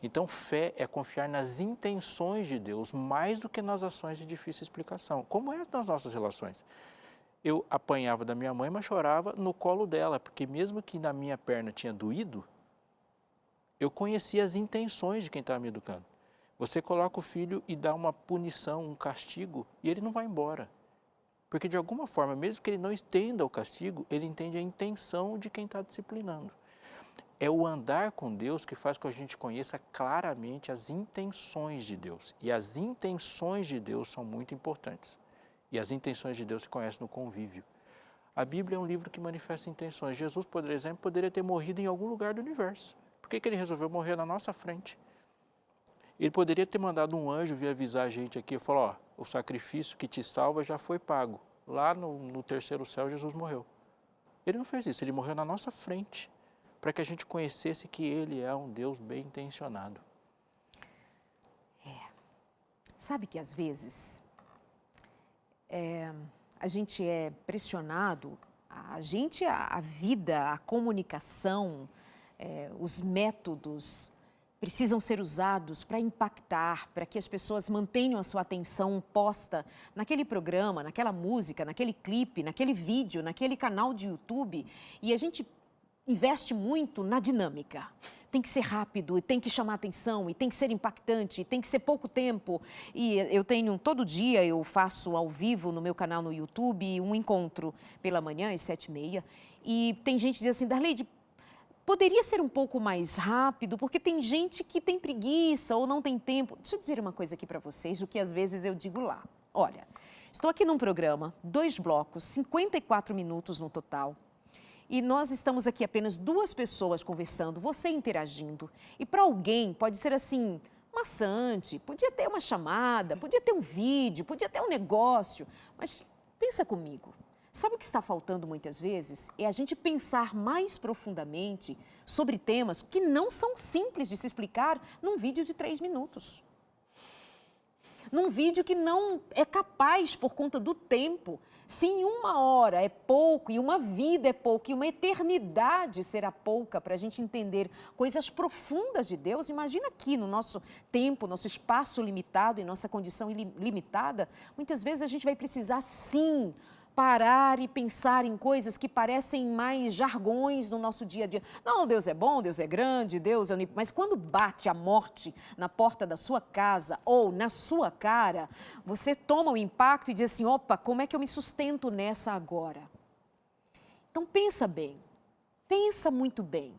Então, fé é confiar nas intenções de Deus mais do que nas ações de difícil explicação. Como é nas nossas relações? Eu apanhava da minha mãe, mas chorava no colo dela, porque mesmo que na minha perna tinha doído, eu conhecia as intenções de quem estava me educando. Você coloca o filho e dá uma punição, um castigo, e ele não vai embora. Porque de alguma forma, mesmo que ele não entenda o castigo, ele entende a intenção de quem está disciplinando. É o andar com Deus que faz com que a gente conheça claramente as intenções de Deus. E as intenções de Deus são muito importantes. E as intenções de Deus se conhecem no convívio. A Bíblia é um livro que manifesta intenções. Jesus, por exemplo, poderia ter morrido em algum lugar do universo. Por que ele resolveu morrer na nossa frente? Ele poderia ter mandado um anjo vir avisar a gente aqui, falou, ó, o sacrifício que te salva já foi pago. Lá no terceiro céu, Jesus morreu. Ele não fez isso, ele morreu na nossa frente, para que a gente conhecesse que ele é um Deus bem intencionado. Sabe que às vezes a gente é pressionado, a vida, a comunicação, os métodos precisam ser usados para impactar, para que as pessoas mantenham a sua atenção posta naquele programa, naquela música, naquele clipe, naquele vídeo, naquele canal de YouTube. E a gente investe muito na dinâmica. Tem que ser rápido, e tem que chamar atenção, e tem que ser impactante, e tem que ser pouco tempo. E todo dia eu faço ao vivo no meu canal no YouTube um encontro pela manhã às 7h30. E tem gente que diz assim, Darleide, poderia ser um pouco mais rápido, porque tem gente que tem preguiça ou não tem tempo. Deixa eu dizer uma coisa aqui para vocês, o que às vezes eu digo lá. Olha, estou aqui num programa, 2 blocos, 54 minutos no total. E nós estamos aqui apenas 2 pessoas conversando, você interagindo. E para alguém pode ser assim, maçante, podia ter uma chamada, podia ter um vídeo, podia ter um negócio. Mas pensa comigo. Sabe o que está faltando muitas vezes? É a gente pensar mais profundamente sobre temas que não são simples de se explicar num vídeo de 3 minutos. Num vídeo que não é capaz, por conta do tempo, se em 1 hora é pouco, e uma vida é pouco, e uma eternidade será pouca para a gente entender coisas profundas de Deus, imagina aqui no nosso tempo, nosso espaço limitado e nossa condição limitada, muitas vezes a gente vai precisar sim parar e pensar em coisas que parecem mais jargões no nosso dia a dia. Não, Deus é bom, Deus é grande, Deus é mas quando bate a morte na porta da sua casa ou na sua cara, você toma o impacto e diz assim, opa, como é que eu me sustento nessa agora? Então pensa bem, pensa muito bem.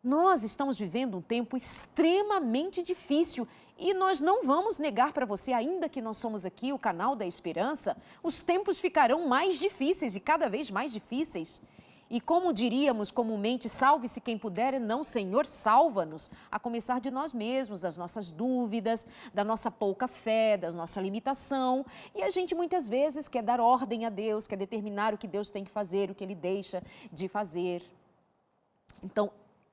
Nós estamos vivendo um tempo extremamente difícil e nós não vamos negar para você, ainda que nós somos aqui o canal da esperança, os tempos ficarão mais difíceis e cada vez mais difíceis. E como diríamos comumente, salve-se quem puder, não, Senhor, salva-nos, a começar de nós mesmos, das nossas dúvidas, da nossa pouca fé, da nossa limitação. E a gente muitas vezes quer dar ordem a Deus, quer determinar o que Deus tem que fazer, o que Ele deixa de fazer. Então,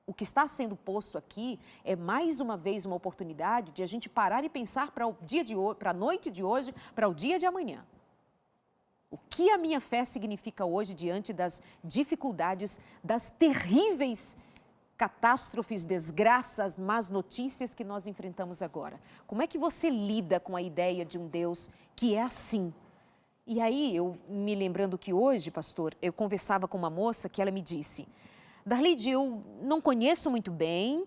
O que está sendo posto aqui é mais uma vez uma oportunidade de a gente parar e pensar para o dia de hoje, para a noite de hoje, para o dia de amanhã. O que a minha fé significa hoje diante das dificuldades, das terríveis catástrofes, desgraças, más notícias que nós enfrentamos agora? Como é que você lida com a ideia de um Deus que é assim? E aí, eu me lembrando que hoje, pastor, eu conversava com uma moça que ela me disse: Darlide, eu não conheço muito bem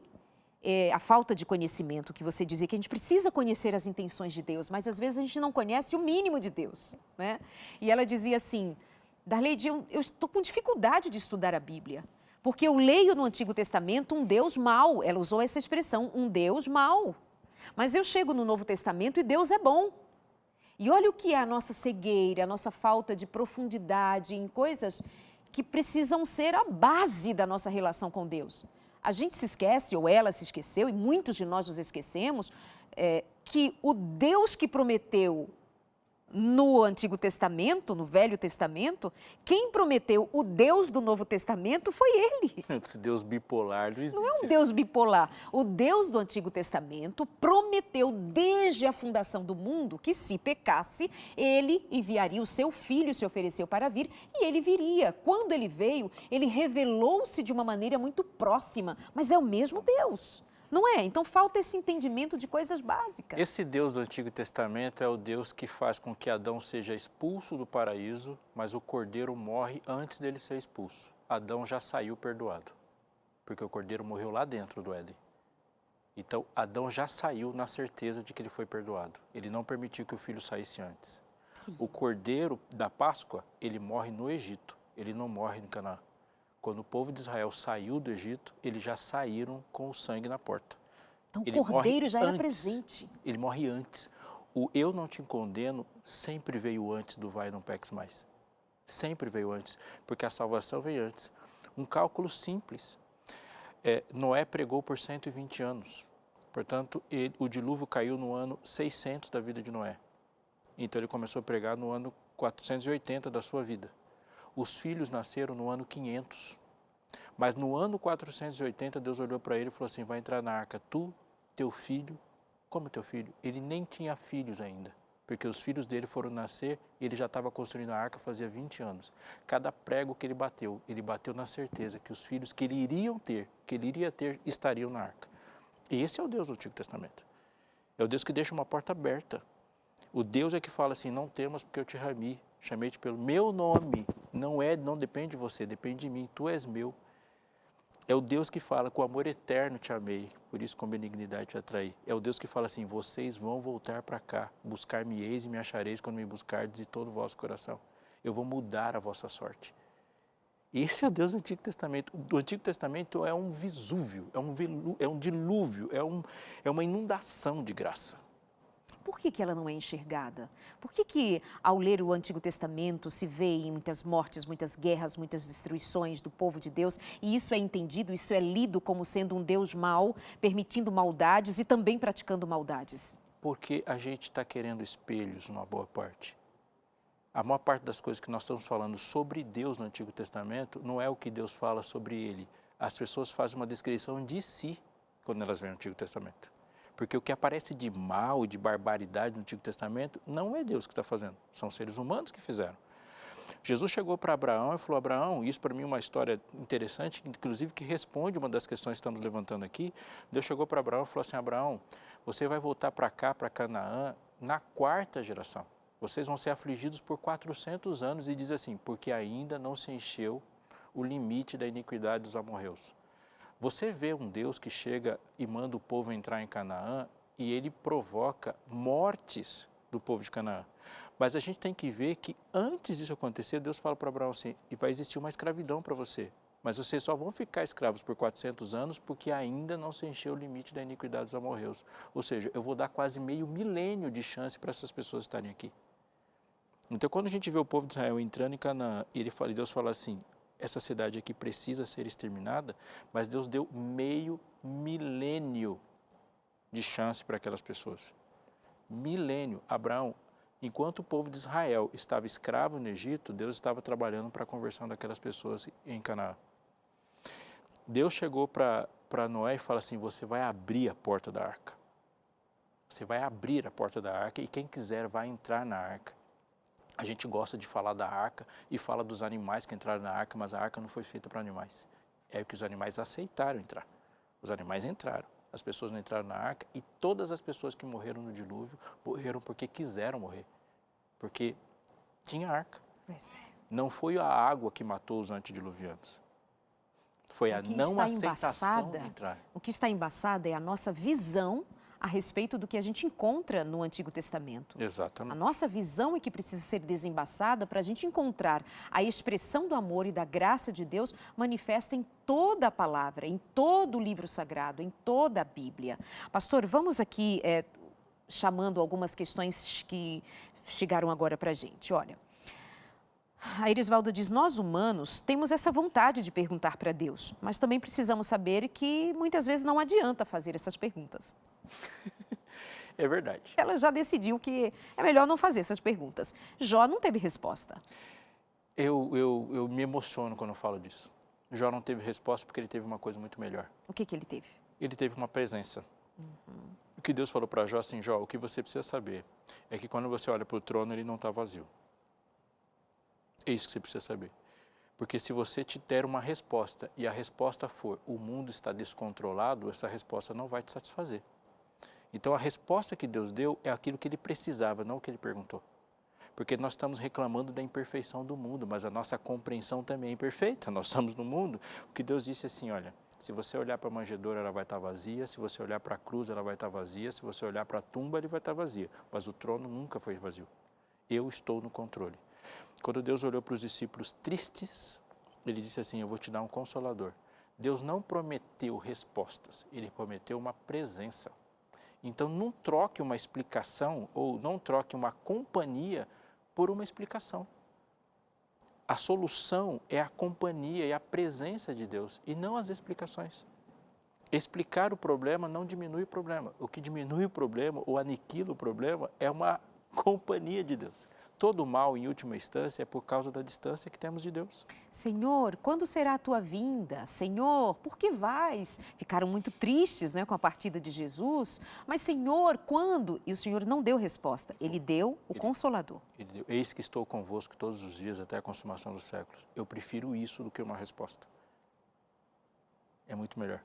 a falta de conhecimento que você dizia, que a gente precisa conhecer as intenções de Deus, mas às vezes a gente não conhece o mínimo de Deus, né? E ela dizia assim: Darlide, eu estou com dificuldade de estudar a Bíblia, porque eu leio no Antigo Testamento um Deus mau. Ela usou essa expressão, um Deus mau. Mas eu chego no Novo Testamento e Deus é bom. E olha o que é a nossa cegueira, a nossa falta de profundidade em coisas que precisam ser a base da nossa relação com Deus. A gente se esquece, ou ela se esqueceu, e muitos de nós nos esquecemos, que o Deus que prometeu no Antigo Testamento, no Velho Testamento, quem prometeu o Deus do Novo Testamento foi ele. Esse Deus bipolar não existe. Não é um Deus bipolar. O Deus do Antigo Testamento prometeu desde a fundação do mundo que, se pecasse, ele enviaria o seu filho, se ofereceu para vir, e ele viria. Quando ele veio, ele revelou-se de uma maneira muito próxima, mas é o mesmo Deus. Não é? Então falta esse entendimento de coisas básicas. Esse Deus do Antigo Testamento é o Deus que faz com que Adão seja expulso do paraíso, mas o cordeiro morre antes dele ser expulso. Adão já saiu perdoado, porque o cordeiro morreu lá dentro do Éden. Então, Adão já saiu na certeza de que ele foi perdoado. Ele não permitiu que o filho saísse antes. O cordeiro da Páscoa, ele morre no Egito, ele não morre em Canaã. Quando o povo de Israel saiu do Egito, eles já saíram com o sangue na porta. Então o cordeiro já era presente. Ele morre antes. O eu não te condeno sempre veio antes do vai não peques mais. Sempre veio antes, porque a salvação veio antes. Um cálculo simples. Noé pregou por 120 anos. Portanto, o dilúvio caiu no ano 600 da vida de Noé. Então ele começou a pregar no ano 480 da sua vida. Os filhos nasceram no ano 500, mas no ano 480 Deus olhou para ele e falou assim: vai entrar na arca tu, teu filho. Como teu filho? Ele nem tinha filhos ainda, porque os filhos dele foram nascer e ele já estava construindo a arca fazia 20 anos. Cada prego que ele bateu na certeza que os filhos que ele iria ter, estariam na arca. E esse é o Deus do Antigo Testamento. É o Deus que deixa uma porta aberta. O Deus é que fala assim: não temas porque eu te chamei-te pelo meu nome. Não depende de você, depende de mim, tu és meu. É o Deus que fala: com amor eterno te amei, por isso com benignidade te atraí. É o Deus que fala assim: vocês vão voltar para cá, buscar-me-eis e me achareis quando me buscardes de todo o vosso coração. Eu vou mudar a vossa sorte. Esse é o Deus do Antigo Testamento. O Antigo Testamento é um Vesúvio, é um dilúvio, é uma inundação de graça. Por que ela não é enxergada? Por que ao ler o Antigo Testamento se vê em muitas mortes, muitas guerras, muitas destruições do povo de Deus, e isso é entendido, isso é lido como sendo um Deus mau, permitindo maldades e também praticando maldades? Porque a gente está querendo espelhos numa boa parte. A maior parte das coisas que nós estamos falando sobre Deus no Antigo Testamento não é o que Deus fala sobre ele. As pessoas fazem uma descrição de si quando elas veem o Antigo Testamento. Porque o que aparece de mal e de barbaridade no Antigo Testamento não é Deus que está fazendo, são seres humanos que fizeram. Jesus chegou para Abraão e falou: Abraão, isso para mim é uma história interessante, inclusive que responde uma das questões que estamos levantando aqui. Deus chegou para Abraão e falou assim: Abraão, você vai voltar para cá, para Canaã, na 4ª geração. Vocês vão ser afligidos por 400 anos, e diz assim: porque ainda não se encheu o limite da iniquidade dos amorreus. Você vê um Deus que chega e manda o povo entrar em Canaã e ele provoca mortes do povo de Canaã. Mas a gente tem que ver que antes disso acontecer, Deus fala para Abraão assim: e vai existir uma escravidão para você. Mas vocês só vão ficar escravos por 400 anos porque ainda não se encheu o limite da iniquidade dos amorreus. Ou seja, eu vou dar quase meio milênio de chance para essas pessoas estarem aqui. Então, quando a gente vê o povo de Israel entrando em Canaã e Deus fala assim: essa cidade aqui precisa ser exterminada, mas Deus deu meio milênio de chance para aquelas pessoas. Milênio. Abraão, enquanto o povo de Israel estava escravo no Egito, Deus estava trabalhando para a conversão daquelas pessoas em Canaã. Deus chegou para Noé e falou assim, você vai abrir a porta da arca. Você vai abrir a porta da arca e quem quiser vai entrar na arca. A gente gosta de falar da arca e fala dos animais que entraram na arca, mas a arca não foi feita para animais. É que os animais aceitaram entrar. Os animais entraram. As pessoas não entraram na arca e todas as pessoas que morreram no dilúvio morreram porque quiseram morrer. Porque tinha arca. Não foi a água que matou os antediluvianos. Foi a não aceitação de entrar. O que está embaçado é a nossa visão a respeito do que a gente encontra no Antigo Testamento. Exatamente. A nossa visão é que precisa ser desembaçada para a gente encontrar a expressão do amor e da graça de Deus manifesta em toda a palavra, em todo o livro sagrado, em toda a Bíblia. Pastor, vamos aqui chamando algumas questões que chegaram agora para a gente. Olha, a Erisvalda diz, nós humanos temos essa vontade de perguntar para Deus, mas também precisamos saber que muitas vezes não adianta fazer essas perguntas. É verdade. Ela já decidiu que é melhor não fazer essas perguntas. Jó não teve resposta. Eu me emociono quando eu falo disso. Jó não teve resposta porque ele teve uma coisa muito melhor. O que ele teve? Ele teve uma presença. O que Deus falou para Jó, assim, Jó, o que você precisa saber é que quando você olha para o trono, ele não está vazio. É isso que você precisa saber. Porque se você te der uma resposta e a resposta for o mundo está descontrolado, essa resposta não vai te satisfazer. Então a resposta que Deus deu é aquilo que ele precisava, não o que ele perguntou. Porque nós estamos reclamando da imperfeição do mundo, mas a nossa compreensão também é imperfeita. Nós estamos no mundo. O que Deus disse assim, olha, se você olhar para a manjedoura, ela vai estar vazia. Se você olhar para a cruz, ela vai estar vazia. Se você olhar para a tumba, ele vai estar vazia. Mas o trono nunca foi vazio. Eu estou no controle. Quando Deus olhou para os discípulos tristes, ele disse assim, eu vou te dar um consolador. Deus não prometeu respostas, ele prometeu uma presença. Então não troque uma explicação ou não troque uma companhia por uma explicação. A solução é a companhia e a presença de Deus e não as explicações. Explicar o problema não diminui o problema. O que diminui o problema ou aniquila o problema é uma companhia de Deus. Todo mal, em última instância, é por causa da distância que temos de Deus. Senhor, quando será a tua vinda? Senhor, por que vais? Ficaram muito tristes, né, com a partida de Jesus. Mas, Senhor, quando? E o Senhor não deu resposta. Ele deu o Consolador. Ele deu, eis que estou convosco todos os dias até a consumação dos séculos. Eu prefiro isso do que uma resposta. É muito melhor.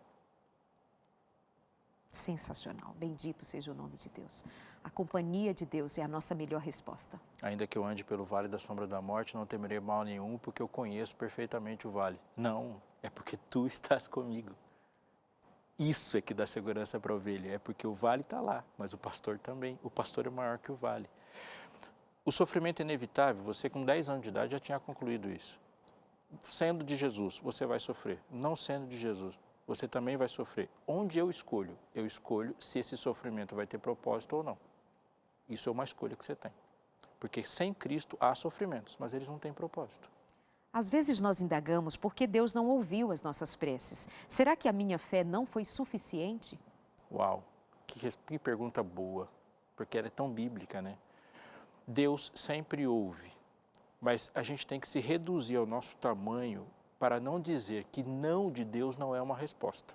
Sensacional. Bendito seja o nome de Deus. A companhia de Deus é a nossa melhor resposta. Ainda que eu ande pelo vale da sombra da morte, não temerei mal nenhum, porque eu conheço perfeitamente o vale. Não, é porque tu estás comigo. Isso é que dá segurança para a ovelha. É porque o vale está lá, mas o pastor também. O pastor é maior que o vale. O sofrimento é inevitável. Você com 10 anos de idade já tinha concluído isso. Sendo de Jesus, você vai sofrer. Não sendo de Jesus, você também vai sofrer. Onde eu escolho se esse sofrimento vai ter propósito ou não. Isso é uma escolha que você tem. Porque sem Cristo há sofrimentos, mas eles não têm propósito. Às vezes nós indagamos por que Deus não ouviu as nossas preces. Será que a minha fé não foi suficiente? Uau, que pergunta boa, porque ela é tão bíblica, né? Deus sempre ouve, mas a gente tem que se reduzir ao nosso tamanho para não dizer que não de Deus não é uma resposta.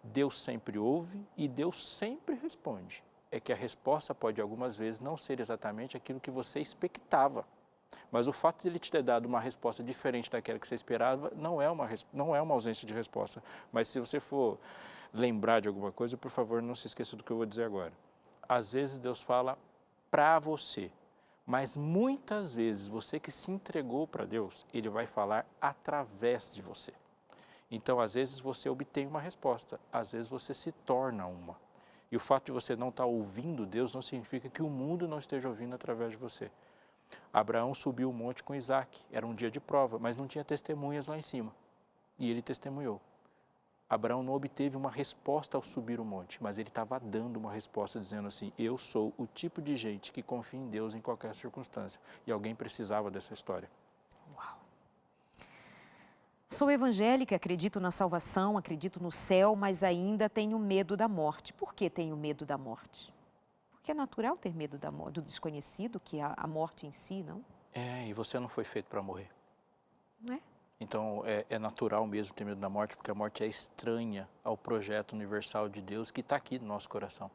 Deus sempre ouve e Deus sempre responde. É que a resposta pode algumas vezes não ser exatamente aquilo que você expectava. Mas o fato de ele te ter dado uma resposta diferente daquela que você esperava não é uma ausência de resposta. Mas se você for lembrar de alguma coisa, por favor, não se esqueça do que eu vou dizer agora. Às vezes Deus fala para você, mas muitas vezes você que se entregou para Deus, Ele vai falar através de você. Então, às vezes você obtém uma resposta, às vezes você se torna uma. E o fato de você não estar ouvindo Deus não significa que o mundo não esteja ouvindo através de você. Abraão subiu o monte com Isaac, era um dia de prova, mas não tinha testemunhas lá em cima. E ele testemunhou. Abraão não obteve uma resposta ao subir o monte, mas ele estava dando uma resposta dizendo assim, eu sou o tipo de gente que confia em Deus em qualquer circunstância. E alguém precisava dessa história. Uau! Sou evangélica, acredito na salvação, acredito no céu, mas ainda tenho medo da morte. Por que tenho medo da morte? Porque é natural ter medo do desconhecido, que é a morte em si, não? É, e você não foi feito para morrer. Não é? Então, é natural mesmo ter medo da morte, porque a morte é estranha ao projeto universal de Deus que está aqui no nosso coração.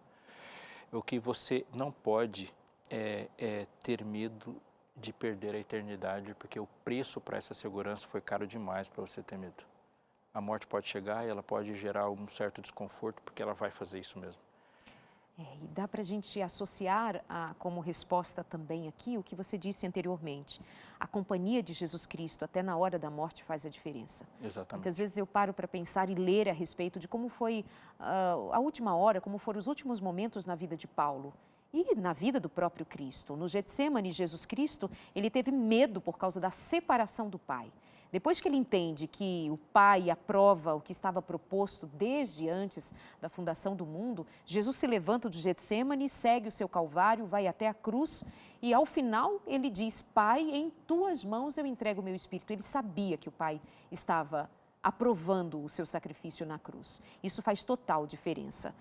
O que você não pode é ter medo de perder a eternidade, porque o preço para essa segurança foi caro demais para você ter medo. A morte pode chegar e ela pode gerar um certo desconforto, porque ela vai fazer isso mesmo. E dá para a gente associar como resposta também aqui o que você disse anteriormente. A companhia de Jesus Cristo até na hora da morte faz a diferença. Exatamente. Muitas vezes eu paro para pensar e ler a respeito de como foi a última hora, como foram os últimos momentos na vida de Paulo. E na vida do próprio Cristo. No Getsemane, Jesus Cristo, ele teve medo por causa da separação do Pai. Depois que ele entende que o Pai aprova o que estava proposto desde antes da fundação do mundo, Jesus se levanta do Getsemane, segue o seu calvário, vai até a cruz e ao final ele diz: Pai, em tuas mãos eu entrego o meu espírito. Ele sabia que o Pai estava aprovando o seu sacrifício na cruz. Isso faz total diferença.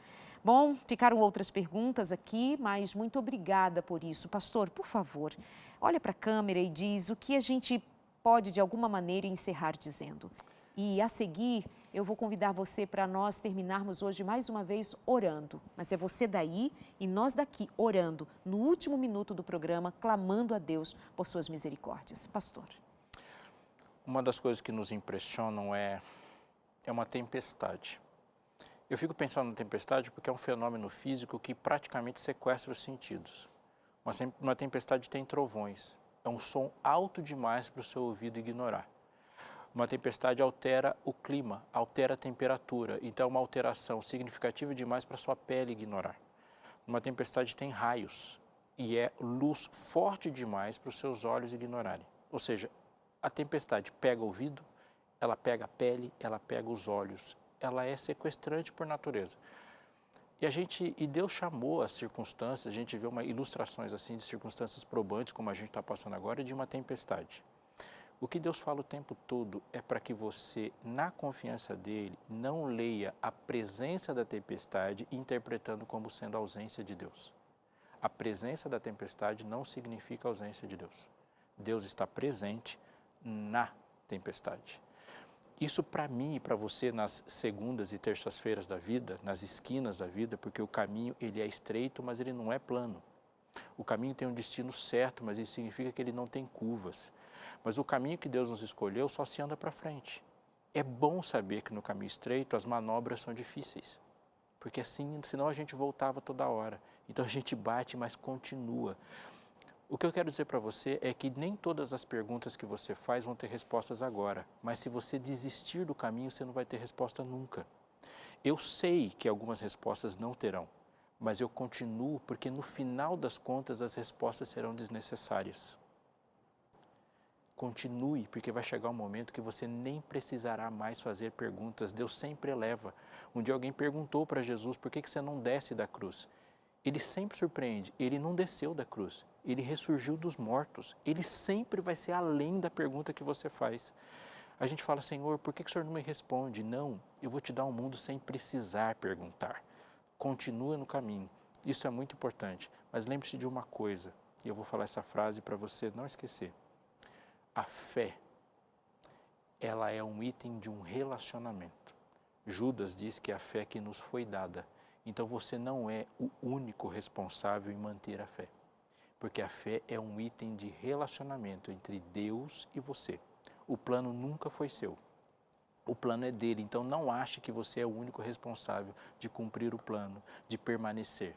Bom, ficaram outras perguntas aqui, mas muito obrigada por isso. Pastor, por favor, olha para a câmera e diz o que a gente pode, de alguma maneira, encerrar dizendo. E, a seguir, eu vou convidar você para nós terminarmos hoje, mais uma vez, orando. Mas é você daí e nós daqui, orando, no último minuto do programa, clamando a Deus por suas misericórdias. Pastor. Uma das coisas que nos impressionam é uma tempestade. Eu fico pensando na tempestade porque é um fenômeno físico que praticamente sequestra os sentidos. Uma tempestade tem trovões, é um som alto demais para o seu ouvido ignorar. Uma tempestade altera o clima, altera a temperatura, então é uma alteração significativa demais para a sua pele ignorar. Uma tempestade tem raios e é luz forte demais para os seus olhos ignorarem. Ou seja, a tempestade pega o ouvido, ela pega a pele, ela pega os olhos. Ela é sequestrante por natureza. E Deus chamou as circunstâncias, a gente vê ilustrações assim de circunstâncias probantes, como a gente está passando agora, de uma tempestade. O que Deus fala o tempo todo é para que você, na confiança dEle, não leia a presença da tempestade interpretando como sendo a ausência de Deus. A presença da tempestade não significa ausência de Deus. Deus está presente na tempestade. Isso para mim e para você nas segundas e terças-feiras da vida, nas esquinas da vida, porque o caminho ele é estreito, mas ele não é plano. O caminho tem um destino certo, mas isso significa que ele não tem curvas. Mas o caminho que Deus nos escolheu só se anda para frente. É bom saber que no caminho estreito as manobras são difíceis, porque assim, senão a gente voltava toda hora. Então a gente bate, mas continua. O que eu quero dizer para você é que nem todas as perguntas que você faz vão ter respostas agora, mas se você desistir do caminho, você não vai ter resposta nunca. Eu sei que algumas respostas não terão, mas eu continuo porque no final das contas as respostas serão desnecessárias. Continue, porque vai chegar um momento que você nem precisará mais fazer perguntas. Deus sempre eleva. Um dia alguém perguntou para Jesus, por que você não desce da cruz? Ele sempre surpreende, ele não desceu da cruz, ele ressurgiu dos mortos, ele sempre vai ser além da pergunta que você faz. A gente fala, Senhor, por que o Senhor não me responde? Não, eu vou te dar um mundo sem precisar perguntar. Continua no caminho, isso é muito importante, mas lembre-se de uma coisa, e eu vou falar essa frase para você não esquecer. A fé, ela é um item de um relacionamento. Judas diz que é a fé que nos foi dada. Então você não é o único responsável em manter a fé, porque a fé é um item de relacionamento entre Deus e você. O plano nunca foi seu, o plano é dele, então não ache que você é o único responsável de cumprir o plano, de permanecer.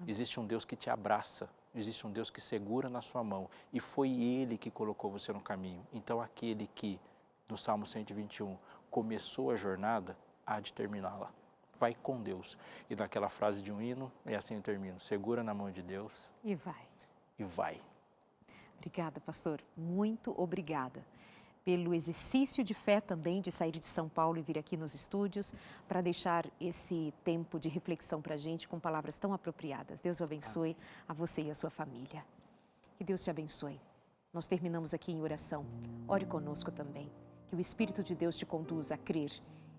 Existe um Deus que te abraça, existe um Deus que segura na sua mão e foi Ele que colocou você no caminho. Então aquele que, no Salmo 121, começou a jornada, há de terminá-la. Vai com Deus. E naquela frase de um hino, é assim eu termino, segura na mão de Deus. E vai. E vai. Obrigada, pastor. Muito obrigada pelo exercício de fé também, de sair de São Paulo e vir aqui nos estúdios para deixar esse tempo de reflexão para a gente com palavras tão apropriadas. Deus o abençoe a você e a sua família. Que Deus te abençoe. Nós terminamos aqui em oração. Ore conosco também. Que o Espírito de Deus te conduza a crer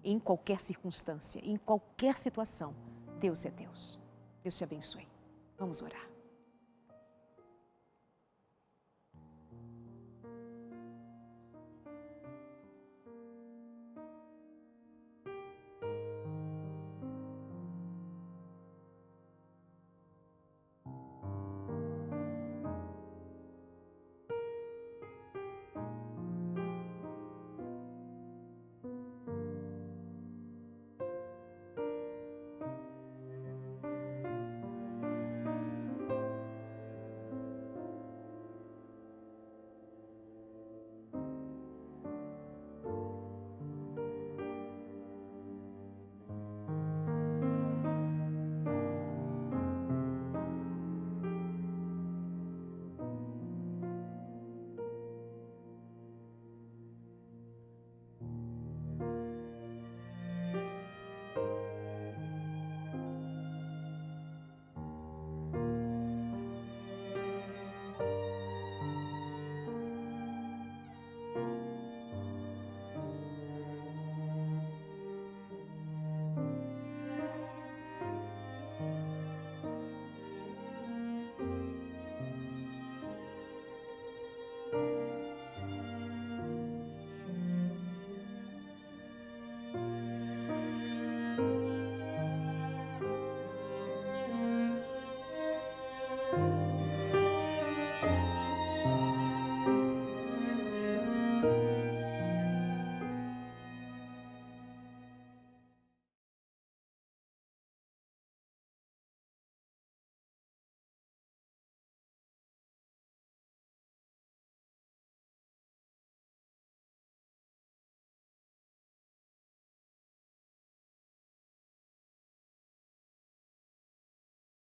em qualquer circunstância, em qualquer situação. Deus é Deus. Deus te abençoe. Vamos orar.